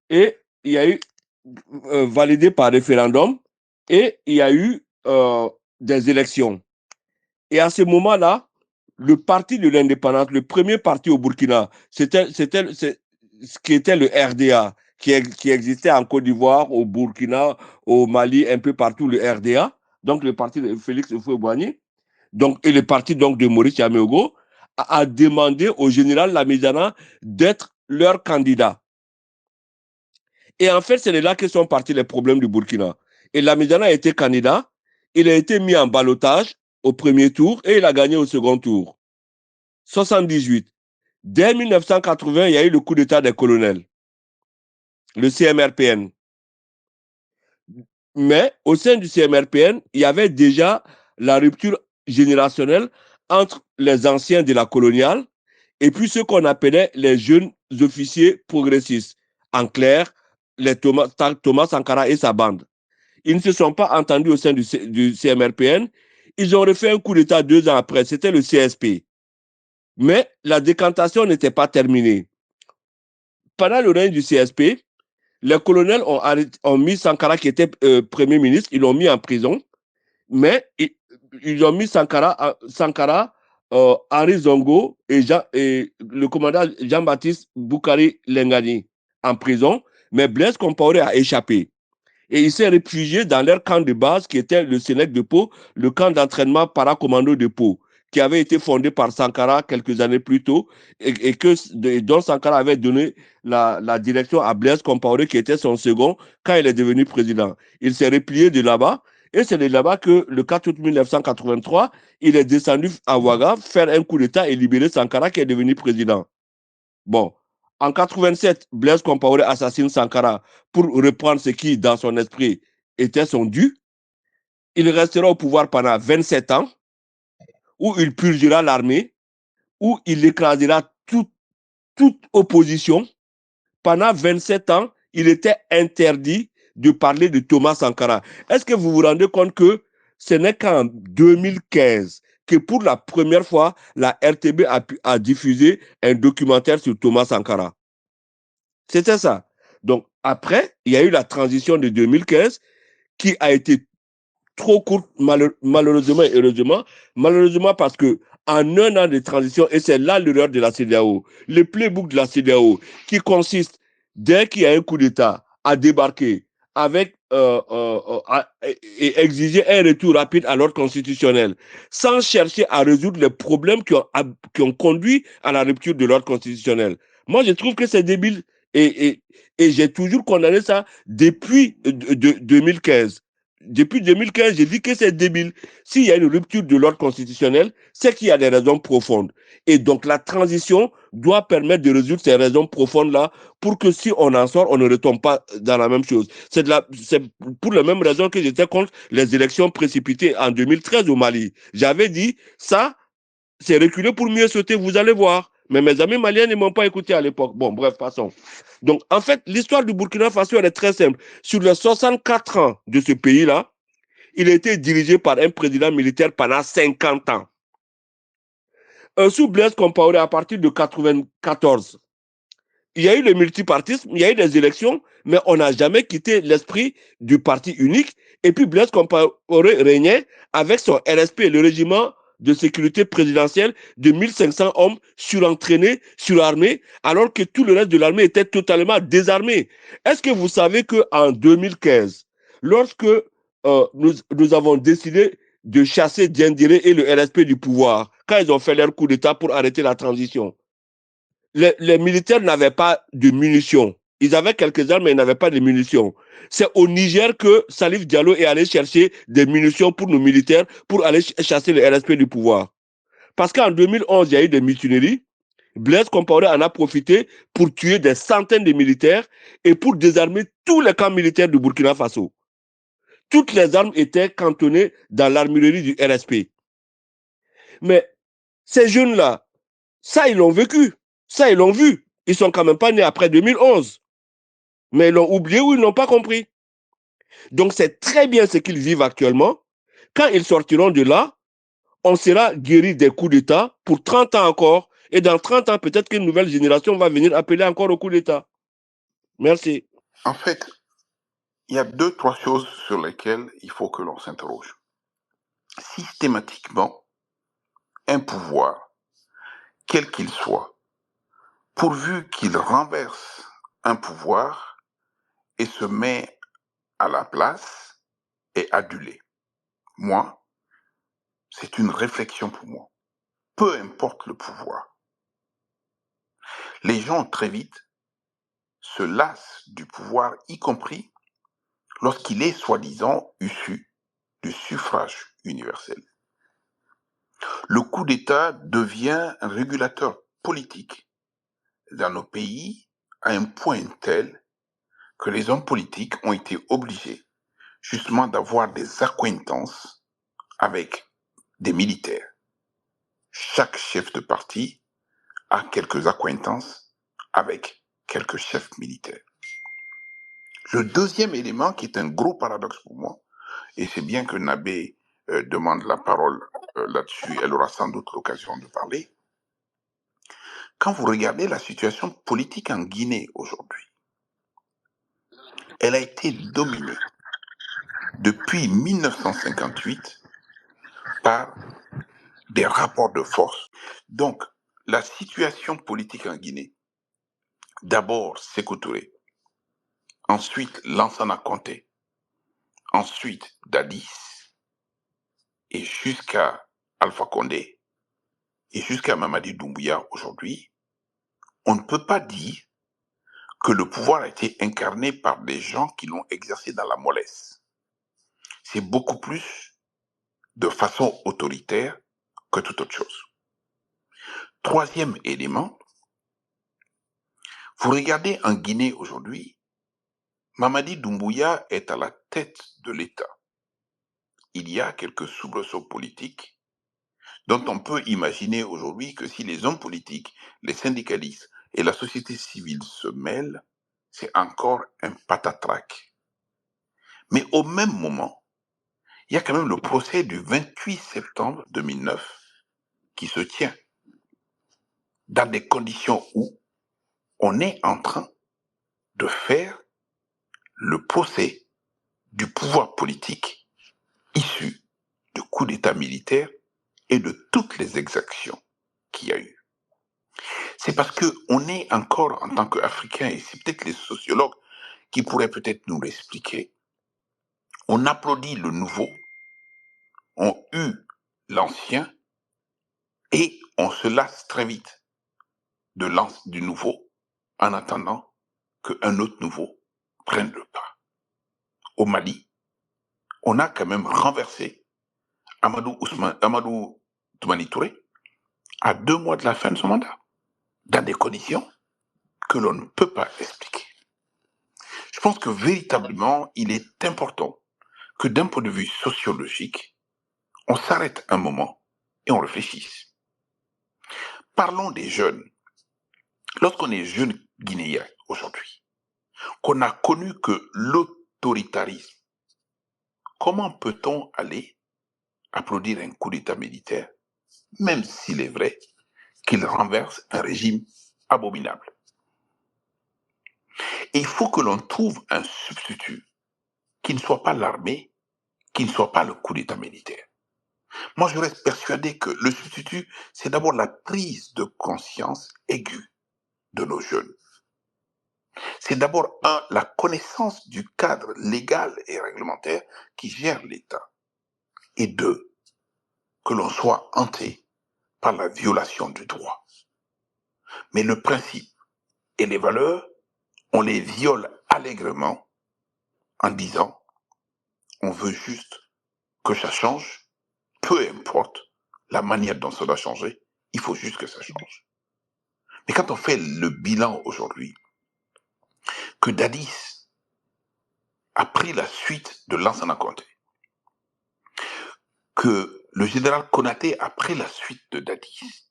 et il y a eu validé par référendum et il y a eu des élections. Et à ce moment-là, le parti de l'indépendance, le premier parti au Burkina, c'était ce qui était le RDA, qui existait en Côte d'Ivoire, au Burkina, au Mali, un peu partout, le RDA, donc le parti de Félix Houphouët-Boigny, et le parti donc de Maurice Yaméogo, a demandé au général Lamizana d'être leur candidat. Et en fait, c'est de là que sont partis les problèmes du Burkina. Et Lamizana a été candidat, il a été mis en ballottage au premier tour et il a gagné au second tour. 78. Dès 1980, il y a eu le coup d'état des colonels, le CMRPN. Mais au sein du CMRPN, il y avait déjà la rupture générationnelle entre les anciens de la coloniale et puis ceux qu'on appelait les jeunes officiers progressistes. En clair, les Thomas Sankara et sa bande. Ils ne se sont pas entendus au sein du CMRPN. Ils ont refait un coup d'état 2 ans après. C'était le CSP. Mais la décantation n'était pas terminée. Pendant le règne du CSP, les colonels ont mis Sankara, qui était Premier ministre, ils l'ont mis en prison. Mais ils ont mis Sankara, Henri Zongo et le commandant Jean-Baptiste Boukari Lengani en prison. Mais Blaise Compaoré a échappé. Et il s'est réfugié dans leur camp de base qui était le Sénèque de Pau, le camp d'entraînement paracommando de Pau, qui avait été fondé par Sankara quelques années plus tôt et dont Sankara avait donné la direction à Blaise Compaoré, qui était son second quand il est devenu président. Il s'est replié de là-bas et c'est de là-bas que le 4 août 1983, il est descendu à Ouaga faire un coup d'État et libérer Sankara qui est devenu président. Bon, en 87, Blaise Compaoré assassine Sankara pour reprendre ce qui, dans son esprit, était son dû. Il restera au pouvoir pendant 27 ans, où il purgera l'armée, où il écrasera toute opposition. Pendant 27 ans, il était interdit de parler de Thomas Sankara. Est-ce que vous vous rendez compte que ce n'est qu'en 2015 que pour la première fois, la RTB a diffusé un documentaire sur Thomas Sankara? C'était ça. Donc, après, il y a eu la transition de 2015 qui a été trop courte, malheureusement et heureusement. Malheureusement parce que en un an de transition, et c'est là l'erreur de la CEDEAO, le playbook de la CEDEAO, qui consiste, dès qu'il y a un coup d'État, à débarquer avec et exiger un retour rapide à l'ordre constitutionnel, sans chercher à résoudre les problèmes qui ont conduit à la rupture de l'ordre constitutionnel. Moi, je trouve que c'est débile et, et j'ai toujours condamné ça depuis 2015. Depuis 2015, j'ai dit que c'est débile. S'il y a une rupture de l'ordre constitutionnel, c'est qu'il y a des raisons profondes. Et donc, la transition doit permettre de résoudre ces raisons profondes-là pour que si on en sort, on ne retombe pas dans la même chose. C'est pour la même raison que j'étais contre les élections précipitées en 2013 au Mali. J'avais dit, ça, c'est reculer pour mieux sauter, vous allez voir. Mais mes amis maliens ne m'ont pas écouté à l'époque. Bon, bref, passons. Donc, en fait, l'histoire du Burkina Faso, elle est très simple. Sur les 64 ans de ce pays-là, il a été dirigé par un président militaire pendant 50 ans. Sous Blaise Compaoré, à partir de 1994, il y a eu le multipartisme, il y a eu des élections, mais on n'a jamais quitté l'esprit du parti unique. Et puis Blaise Compaoré régnait avec son RSP, le régiment de sécurité présidentielle de 1500 hommes surentraînés, surarmés, alors que tout le reste de l'armée était totalement désarmé. Est-ce que vous savez qu'en 2015, lorsque nous avons décidé de chasser Diendéré et le RSP du pouvoir, quand ils ont fait leur coup d'État pour arrêter la transition, les militaires n'avaient pas de munitions. Ils avaient quelques armes, mais ils n'avaient pas de munitions. C'est au Niger que Salif Diallo est allé chercher des munitions pour nos militaires pour aller chasser le RSP du pouvoir. Parce qu'en 2011, il y a eu des mutineries. Blaise Compaoré en a profité pour tuer des centaines de militaires et pour désarmer tous les camps militaires du Burkina Faso. Toutes les armes étaient cantonnées dans l'armurerie du RSP. Mais ces jeunes-là, ça, ils l'ont vécu. Ça, ils l'ont vu. Ils sont quand même pas nés après 2011. Mais ils l'ont oublié ou ils n'ont pas compris. Donc, c'est très bien ce qu'ils vivent actuellement. Quand ils sortiront de là, on sera guéri des coups d'État pour 30 ans encore. Et dans 30 ans, peut-être qu'une nouvelle génération va venir appeler encore au coup d'État. Merci. En fait, il y a 2-3 choses sur lesquelles il faut que l'on s'interroge. Systématiquement, un pouvoir, quel qu'il soit, pourvu qu'il renverse un pouvoir et se met à la place, est adulé. Moi, c'est une réflexion pour moi. Peu importe le pouvoir. Les gens, très vite, se lassent du pouvoir, y compris lorsqu'il est soi-disant issu du suffrage universel. Le coup d'État devient un régulateur politique dans nos pays à un point tel que les hommes politiques ont été obligés justement d'avoir des accointances avec des militaires. Chaque chef de parti a quelques accointances avec quelques chefs militaires. Le deuxième élément qui est un gros paradoxe pour moi, et c'est bien que Nabé demande la parole là-dessus, elle aura sans doute l'occasion de parler. Quand vous regardez la situation politique en Guinée aujourd'hui, elle a été dominée depuis 1958 par des rapports de force. Donc, la situation politique en Guinée, d'abord Sékou Touré, ensuite Lansana Conté, ensuite Dadis, et jusqu'à Alpha Condé, et jusqu'à Mamadi Doumbouya aujourd'hui, on ne peut pas dire que le pouvoir a été incarné par des gens qui l'ont exercé dans la mollesse. C'est beaucoup plus de façon autoritaire que toute autre chose. Troisième élément, vous regardez en Guinée aujourd'hui, Mamadi Doumbouya est à la tête de l'État. Il y a quelques soubresauts politiques dont on peut imaginer aujourd'hui que si les hommes politiques, les syndicalistes et la société civile se mêlent, c'est encore un patatrac. Mais au même moment, il y a quand même le procès du 28 septembre 2009 qui se tient dans des conditions où on est en train de faire le procès du pouvoir politique issu du coup d'État militaire et de toutes les exactions qu'il y a eu. C'est parce qu'on est encore, en tant qu'Africains, et c'est peut-être les sociologues qui pourraient peut-être nous l'expliquer, On applaudit le nouveau, on hue l'ancien et on se lasse très vite du nouveau en attendant qu'un autre nouveau prenne le pas. Au Mali, on a quand même renversé Amadou Toumani Touré à 2 mois de la fin de son mandat, dans des conditions que l'on ne peut pas expliquer. Je pense que véritablement, il est important que d'un point de vue sociologique, on s'arrête un moment et on réfléchisse. Parlons des jeunes. Lorsqu'on est jeune Guinéen aujourd'hui, qu'on n'a connu que l'autoritarisme, comment peut-on aller applaudir un coup d'État militaire, même s'il est vrai qu'il renverse un régime abominable? Et il faut que l'on trouve un substitut qui ne soit pas l'armée, qui ne soit pas le coup d'État militaire. Moi, je reste persuadé que le substitut, c'est d'abord la prise de conscience aiguë de nos jeunes. C'est d'abord, la connaissance du cadre légal et réglementaire qui gère l'État. Et 2, que l'on soit hanté par la violation du droit. Mais le principe et les valeurs, on les viole allègrement en disant on veut juste que ça change, peu importe la manière dont ça doit changer, il faut juste que ça change. Mais quand on fait le bilan aujourd'hui, que Dadis a pris la suite de Lansana Conté, que le général Konaté a pris la suite de Dadis,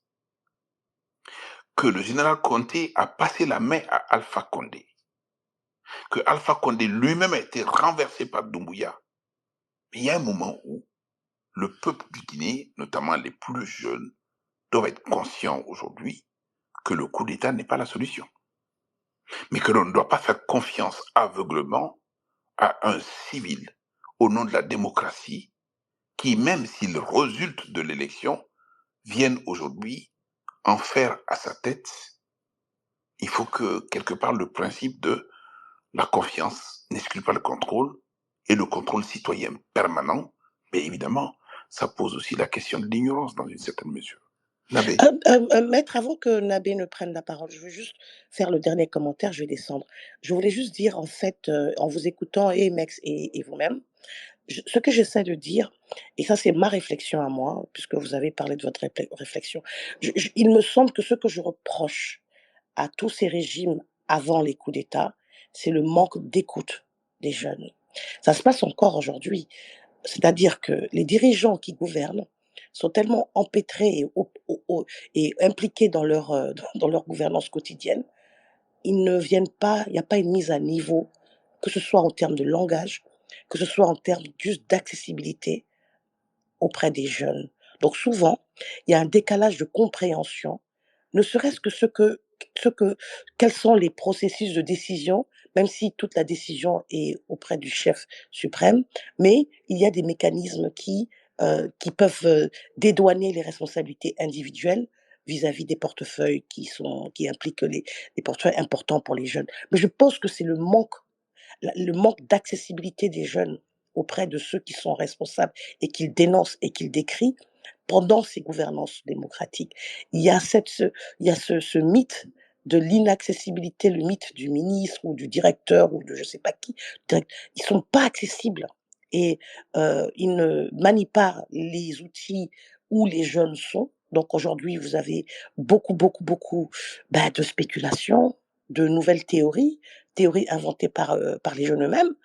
que le général Conté a passé la main à Alpha Condé, que Alpha Condé lui-même a été renversé par Doumbouya. Mais il y a un moment où le peuple du Guinée, notamment les plus jeunes, doivent être conscients aujourd'hui que le coup d'État n'est pas la solution. Mais que l'on ne doit pas faire confiance aveuglement à un civil au nom de la démocratie qui, même s'il résulte de l'élection, vienne aujourd'hui en faire à sa tête. Il faut que, quelque part, le principe de la confiance n'exclut pas le contrôle et le contrôle citoyen permanent, mais évidemment, ça pose aussi la question de l'ignorance dans une certaine mesure. Nabé. Maître, avant que Nabé ne prenne la parole, je veux juste faire le dernier commentaire, je vais descendre. Je voulais juste dire, en fait, en vous écoutant, et Mex et vous-même, ce que j'essaie de dire, et ça c'est ma réflexion à moi, puisque vous avez parlé de votre réflexion, il me semble que ce que je reproche à tous ces régimes avant les coups d'État, c'est le manque d'écoute des jeunes. Ça se passe encore aujourd'hui. C'est-à-dire que les dirigeants qui gouvernent sont tellement empêtrés et impliqués dans leur, dans leur gouvernance quotidienne, ils ne viennent pas, il n'y a pas une mise à niveau, que ce soit en termes de langage, que ce soit en termes juste d'accessibilité auprès des jeunes. Donc souvent, il y a un décalage de compréhension, ne serait-ce que quels sont les processus de décision, même si toute la décision est auprès du chef suprême, mais il y a des mécanismes qui peuvent dédouaner les responsabilités individuelles vis-à-vis des portefeuilles qui impliquent les portefeuilles importants pour les jeunes. Mais je pense que c'est le manque d'accessibilité des jeunes auprès de ceux qui sont responsables et qu'ils dénoncent et qu'ils décrient pendant ces gouvernances démocratiques. Il y a, il y a ce mythe de l'inaccessibilité, le mythe du ministre ou du directeur ou de je sais pas qui. Ils sont pas accessibles et ils ne manient pas les outils où les jeunes sont. Donc aujourd'hui, vous avez beaucoup de spéculations, de nouvelles théories inventées par les jeunes eux-mêmes.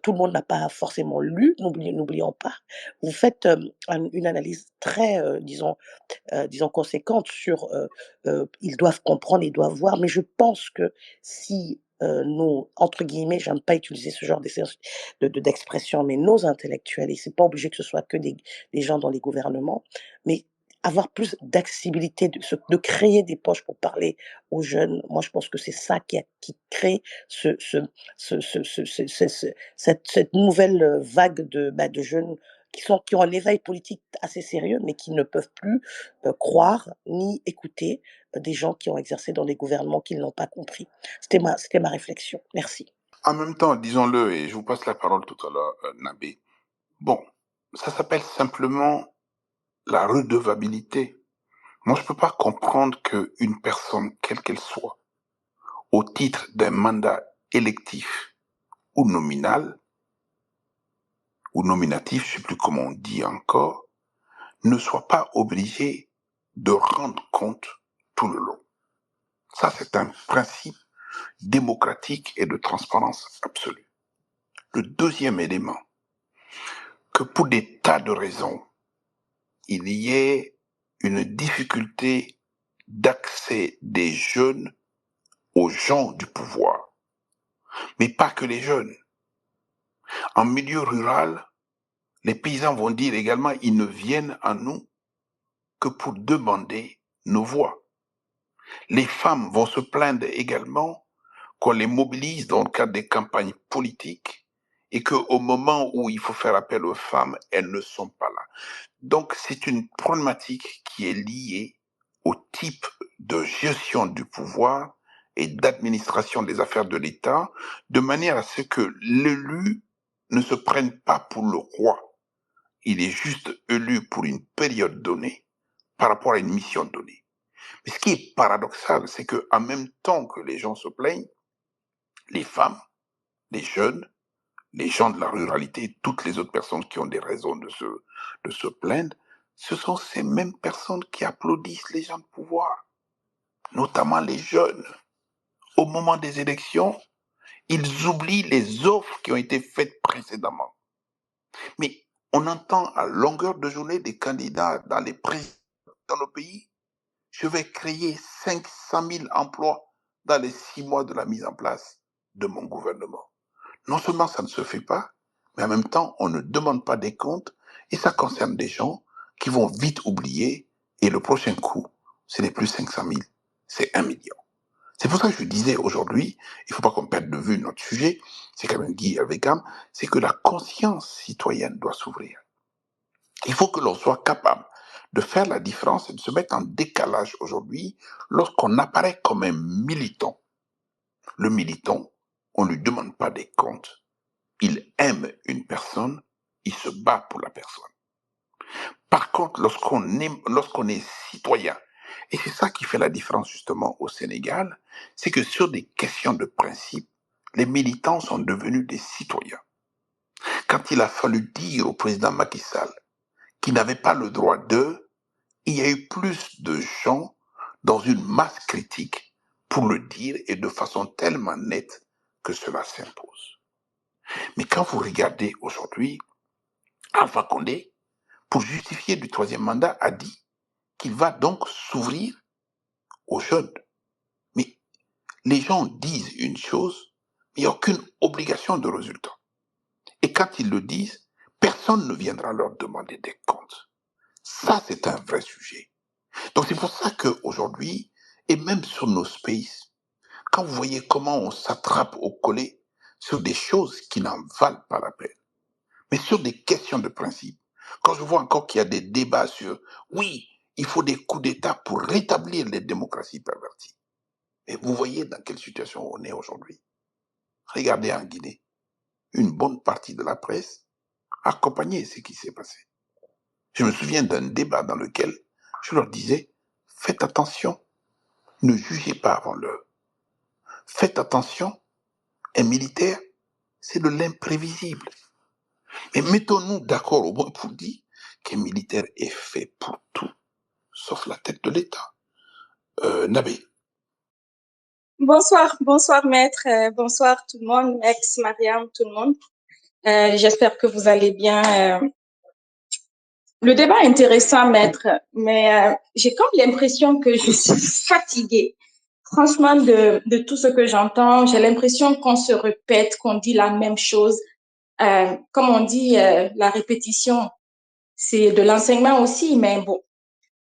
Tout le monde n'a pas forcément lu, n'oublions pas. Vous faites une analyse très, disons conséquente sur ils doivent comprendre, ils doivent voir, mais je pense que si nos, entre guillemets, j'aime pas utiliser ce genre d'expression, mais nos intellectuels, et c'est pas obligé que ce soit que des gens dans les gouvernements, mais avoir plus d'accessibilité, de créer des poches pour parler aux jeunes, moi je pense que c'est ça qui crée cette nouvelle vague de jeunes qui ont un éveil politique assez sérieux, mais qui ne peuvent plus croire ni écouter des gens qui ont exercé dans des gouvernements qu'ils n'ont pas compris. C'était ma réflexion. Merci. En même temps, disons-le, et je vous passe la parole tout à l'heure, Nabé, bon, ça s'appelle simplement la redevabilité. Moi, je ne peux pas comprendre qu'une personne, quelle qu'elle soit, au titre d'un mandat électif ou nominal, ou nominatif, je ne sais plus comment on dit encore, ne soit pas obligée de rendre compte tout le long. Ça, c'est un principe démocratique et de transparence absolue. Le deuxième élément, que pour des tas de raisons, il y ait une difficulté d'accès des jeunes aux gens du pouvoir. Mais pas que les jeunes. En milieu rural, les paysans vont dire également, ils ne viennent à nous que pour demander nos voix. Les femmes vont se plaindre également qu'on les mobilise dans le cadre des campagnes politiques et qu'au moment où il faut faire appel aux femmes, elles ne sont pas là. Donc, c'est une problématique qui est liée au type de gestion du pouvoir et d'administration des affaires de l'État, de manière à ce que l'élu ne se prenne pas pour le roi. Il est juste élu pour une période donnée par rapport à une mission donnée. Mais ce qui est paradoxal, c'est qu'en même temps que les gens se plaignent, les femmes, les jeunes, les gens de la ruralité, toutes les autres personnes qui ont des raisons de se plaindre, ce sont ces mêmes personnes qui applaudissent les gens de pouvoir, notamment les jeunes. Au moment des élections, ils oublient les offres qui ont été faites précédemment. Mais on entend à longueur de journée des candidats dans les présidents dans le pays. Je vais créer 500 000 emplois dans les 6 mois de la mise en place de mon gouvernement. Non seulement ça ne se fait pas, mais en même temps, on ne demande pas des comptes et ça concerne des gens qui vont vite oublier et le prochain coup, ce n'est plus 500 000, c'est 1 million. C'est pour ça que je disais aujourd'hui, il ne faut pas qu'on perde de vue notre sujet, c'est quand même Guy Avegam, c'est que la conscience citoyenne doit s'ouvrir. Il faut que l'on soit capable de faire la différence et de se mettre en décalage aujourd'hui lorsqu'on apparaît comme un militant. Le militant, on ne lui demande pas des comptes. Il aime une personne, il se bat pour la personne. Par contre, lorsqu'on est citoyen, et c'est ça qui fait la différence justement au Sénégal, c'est que sur des questions de principe, les militants sont devenus des citoyens. Quand il a fallu dire au président Macky Sall qu'il n'avait pas le droit il y a eu plus de gens dans une masse critique pour le dire et de façon tellement nette que cela s'impose. Mais quand vous regardez aujourd'hui, Alpha Condé, pour justifier du troisième mandat, a dit qu'il va donc s'ouvrir aux jeunes. Mais les gens disent une chose, mais il n'y a aucune obligation de résultat. Et quand ils le disent, personne ne viendra leur demander des comptes. Ça, c'est un vrai sujet. Donc c'est pour ça qu'aujourd'hui, et même sur nos spaces, quand vous voyez comment on s'attrape au collet sur des choses qui n'en valent pas la peine, mais sur des questions de principe, quand je vois encore qu'il y a des débats sur, oui, il faut des coups d'État pour rétablir les démocraties perverties. Mais vous voyez dans quelle situation on est aujourd'hui. Regardez en Guinée, une bonne partie de la presse a accompagné ce qui s'est passé. Je me souviens d'un débat dans lequel je leur disais, faites attention, ne jugez pas avant l'heure. Faites attention, un militaire, c'est de l'imprévisible. Mais mettons-nous d'accord au moins pour dire qu'un militaire est fait pour tout, sauf la tête de l'État. Nabé. Bonsoir maître, bonsoir tout le monde, ex Mariam, tout le monde. J'espère que vous allez bien. Le débat est intéressant, maître, mais j'ai comme l'impression que je suis fatiguée. Franchement, de tout ce que j'entends, j'ai l'impression qu'on se répète, qu'on dit la même chose. Comme on dit, la répétition, c'est de l'enseignement aussi, mais bon.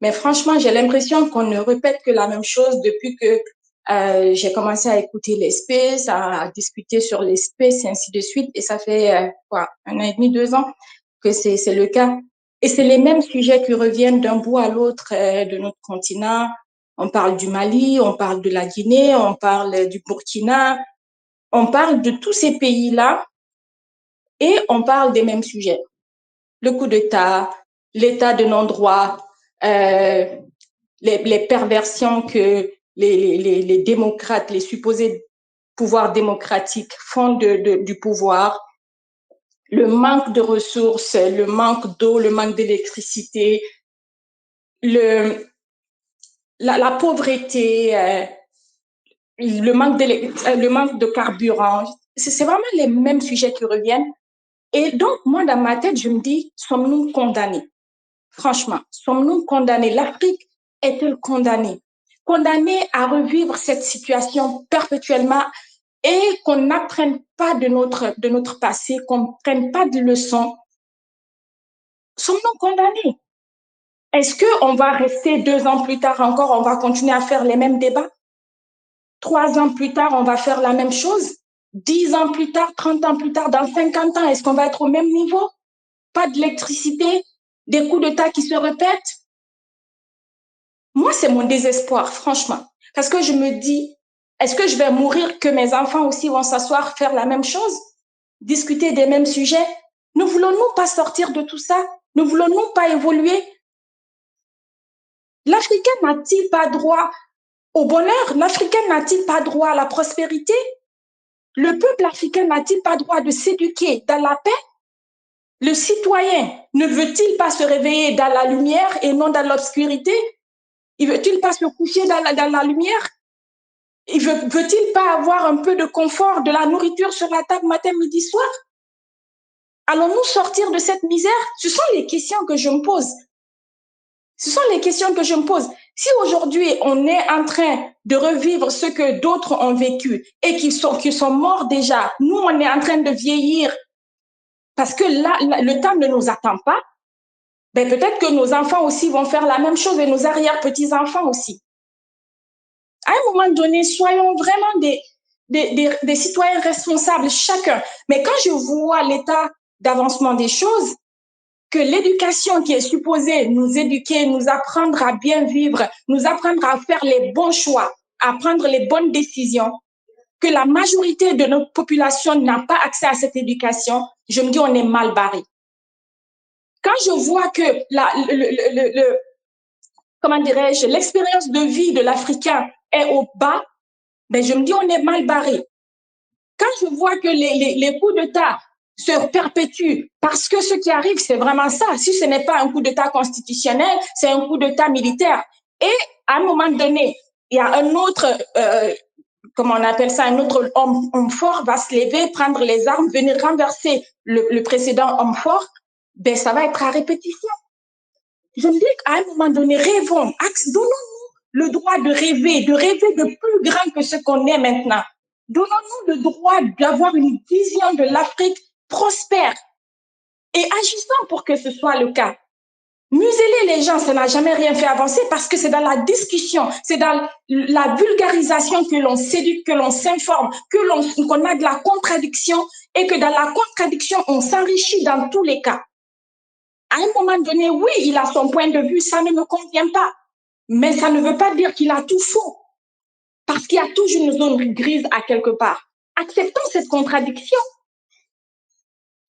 Mais franchement, j'ai l'impression qu'on ne répète que la même chose depuis que j'ai commencé à écouter les spaces, à discuter sur les spaces et ainsi de suite. Et ça fait 1 an et demi, 2 ans que c'est le cas. Et c'est les mêmes sujets qui reviennent d'un bout à l'autre de notre continent. On parle du Mali, on parle de la Guinée, on parle du Burkina. on parle de tous ces pays-là et on parle des mêmes sujets. Le coup d'État, l'état de non-droit, les perversions que les démocrates, les supposés pouvoirs démocratiques font du pouvoir, le manque de ressources, le manque d'eau, le manque d'électricité, la pauvreté, le manque de carburant. C'est vraiment les mêmes sujets qui reviennent. Et donc, moi, dans ma tête, je me dis, sommes-nous condamnés? Franchement, sommes-nous condamnés? L'Afrique est-elle condamnée? Condamnée à revivre cette situation perpétuellement et qu'on n'apprenne pas de notre passé, qu'on ne prenne pas de leçons? Sommes-nous condamnés? Est-ce qu'on va rester 2 ans plus tard encore, on va continuer à faire les mêmes débats? 3 ans plus tard, on va faire la même chose? 10 ans plus tard, 30 ans plus tard, dans 50 ans, est-ce qu'on va être au même niveau? Pas d'électricité, des coups d'État qui se répètent? Moi, c'est mon désespoir, franchement. Parce que je me dis, est-ce que je vais mourir que mes enfants aussi vont s'asseoir, faire la même chose? Discuter des mêmes sujets? Ne voulons-nous pas sortir de tout ça? Ne voulons-nous pas évoluer? L'Africain n'a-t-il pas droit au bonheur? L'Africain n'a-t-il pas droit à la prospérité? Le peuple africain n'a-t-il pas droit de s'éduquer dans la paix? Le citoyen ne veut-il pas se réveiller dans la lumière et non dans l'obscurité? Il veut-il pas se coucher dans la lumière? Il veut-il pas avoir un peu de confort, de la nourriture sur la table matin, midi, soir? Allons-nous sortir de cette misère? Ce sont les questions que je me pose. Ce sont les questions que je me pose. Si aujourd'hui, on est en train de revivre ce que d'autres ont vécu et qui sont morts déjà, nous, on est en train de vieillir parce que là, le temps ne nous attend pas, ben peut-être que nos enfants aussi vont faire la même chose et nos arrière-petits-enfants aussi. À un moment donné, soyons vraiment des citoyens responsables, chacun. Mais quand je vois l'état d'avancement des choses, que l'éducation qui est supposée nous éduquer, nous apprendre à bien vivre, nous apprendre à faire les bons choix, à prendre les bonnes décisions, que la majorité de notre population n'a pas accès à cette éducation, je me dis on est mal barré. Quand je vois que comment dirais-je, l'expérience de vie de l'Africain est au bas, ben je me dis on est mal barré. Quand je vois que les coups d'État se perpétuent parce que ce qui arrive, c'est vraiment ça. Si ce n'est pas un coup d'État constitutionnel, c'est un coup d'État militaire. Et à un moment donné, il y a un autre, comment on appelle ça, un autre homme fort va se lever, prendre les armes, venir renverser le précédent homme fort. Ben ça va être à répétition. Je me dis qu'à un moment donné, rêvons, donnons-nous le droit de rêver de plus grand que ce qu'on est maintenant. Donnons-nous le droit d'avoir une vision de l'Afrique prospère et agissons pour que ce soit le cas. Museler les gens, ça n'a jamais rien fait avancer parce que c'est dans la discussion, c'est dans la vulgarisation que l'on s'éduque, que l'on s'informe, qu'on a de la contradiction et que dans la contradiction, on s'enrichit dans tous les cas. À un moment donné, oui, il a son point de vue, ça ne me convient pas. Mais ça ne veut pas dire qu'il a tout faux. Parce qu'il y a toujours une zone grise à quelque part. Acceptons cette contradiction.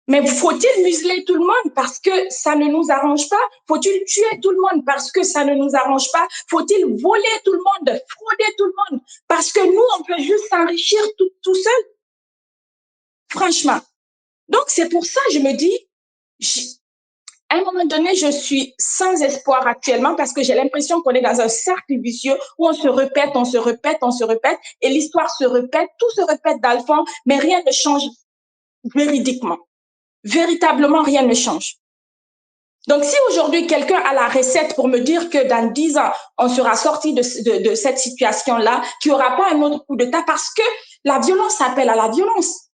Mais faut-il museler tout le monde parce que ça ne nous arrange pas? Faut-il tuer tout le monde parce que ça ne nous arrange pas? Faut-il voler tout le monde, frauder tout le monde parce que nous, on peut juste s'enrichir tout seul? Franchement. Donc, c'est pour ça que je me dis, à un moment donné, je suis sans espoir actuellement parce que j'ai l'impression qu'on est dans un cercle vicieux où on se répète, et l'histoire se répète, tout se répète dans le fond, mais rien ne change véridiquement. Véritablement, rien ne change. Donc, si aujourd'hui, quelqu'un a la recette pour me dire que dans 10 ans, on sera sorti de cette situation-là, qu'il n'y aura pas un autre coup d'État parce que la violence appelle à la violence.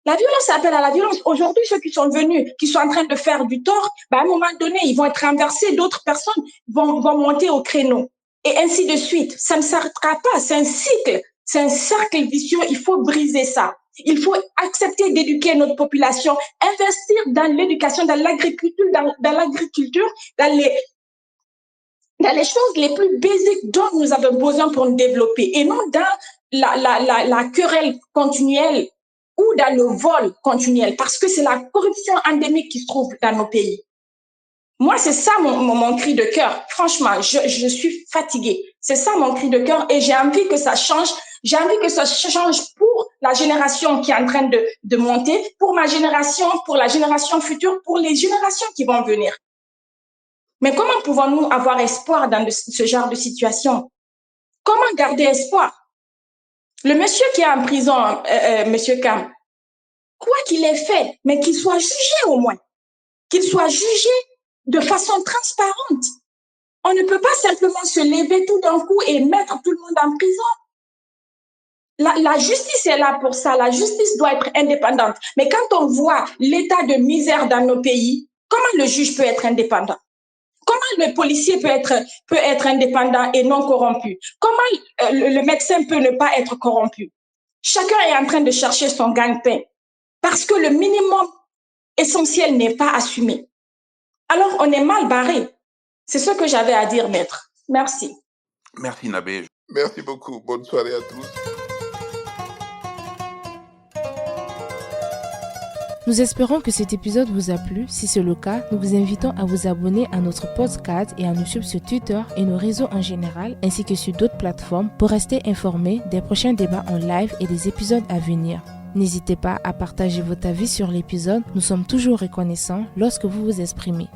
La violence appelle à la violence. Aujourd'hui, ceux qui sont venus, qui sont en train de faire du tort, à un moment donné, ils vont être renversés, d'autres personnes vont monter au créneau. Et ainsi de suite. Ça ne s'arrêtera pas. C'est un cycle. C'est un cercle vicieux. Il faut briser ça. Il faut accepter d'éduquer notre population, investir dans l'éducation, dans l'agriculture, dans les choses les plus basiques dont nous avons besoin pour nous développer et non dans la querelle continuelle ou dans le vol continuel, parce que c'est la corruption endémique qui se trouve dans nos pays. Moi, c'est ça mon cri de cœur. Franchement, je suis fatiguée. C'est ça mon cri de cœur et j'ai envie que ça change. J'ai envie que ça change pour la génération qui est en train de monter, pour ma génération, pour la génération future, pour les générations qui vont venir. Mais comment pouvons-nous avoir espoir dans ce genre de situation? Comment garder espoir? Le monsieur qui est en prison, monsieur Kam, quoi qu'il ait fait, mais qu'il soit jugé au moins, qu'il soit jugé de façon transparente. On ne peut pas simplement se lever tout d'un coup et mettre tout le monde en prison. La justice est là pour ça. La justice doit être indépendante. Mais quand on voit l'état de misère dans nos pays, comment le juge peut être indépendant? Comment le policier peut être indépendant et non corrompu? Comment le médecin peut ne pas être corrompu? Chacun est en train de chercher son gagne-pain parce que le minimum essentiel n'est pas assumé. Alors, on est mal barré. C'est ce que j'avais à dire, maître. Merci. Merci, Nabé. Merci beaucoup. Bonne soirée à tous. Nous espérons que cet épisode vous a plu. Si c'est le cas, nous vous invitons à vous abonner à notre podcast et à nous suivre sur Twitter et nos réseaux en général, ainsi que sur d'autres plateformes pour rester informés des prochains débats en live et des épisodes à venir. N'hésitez pas à partager votre avis sur l'épisode. Nous sommes toujours reconnaissants lorsque vous vous exprimez.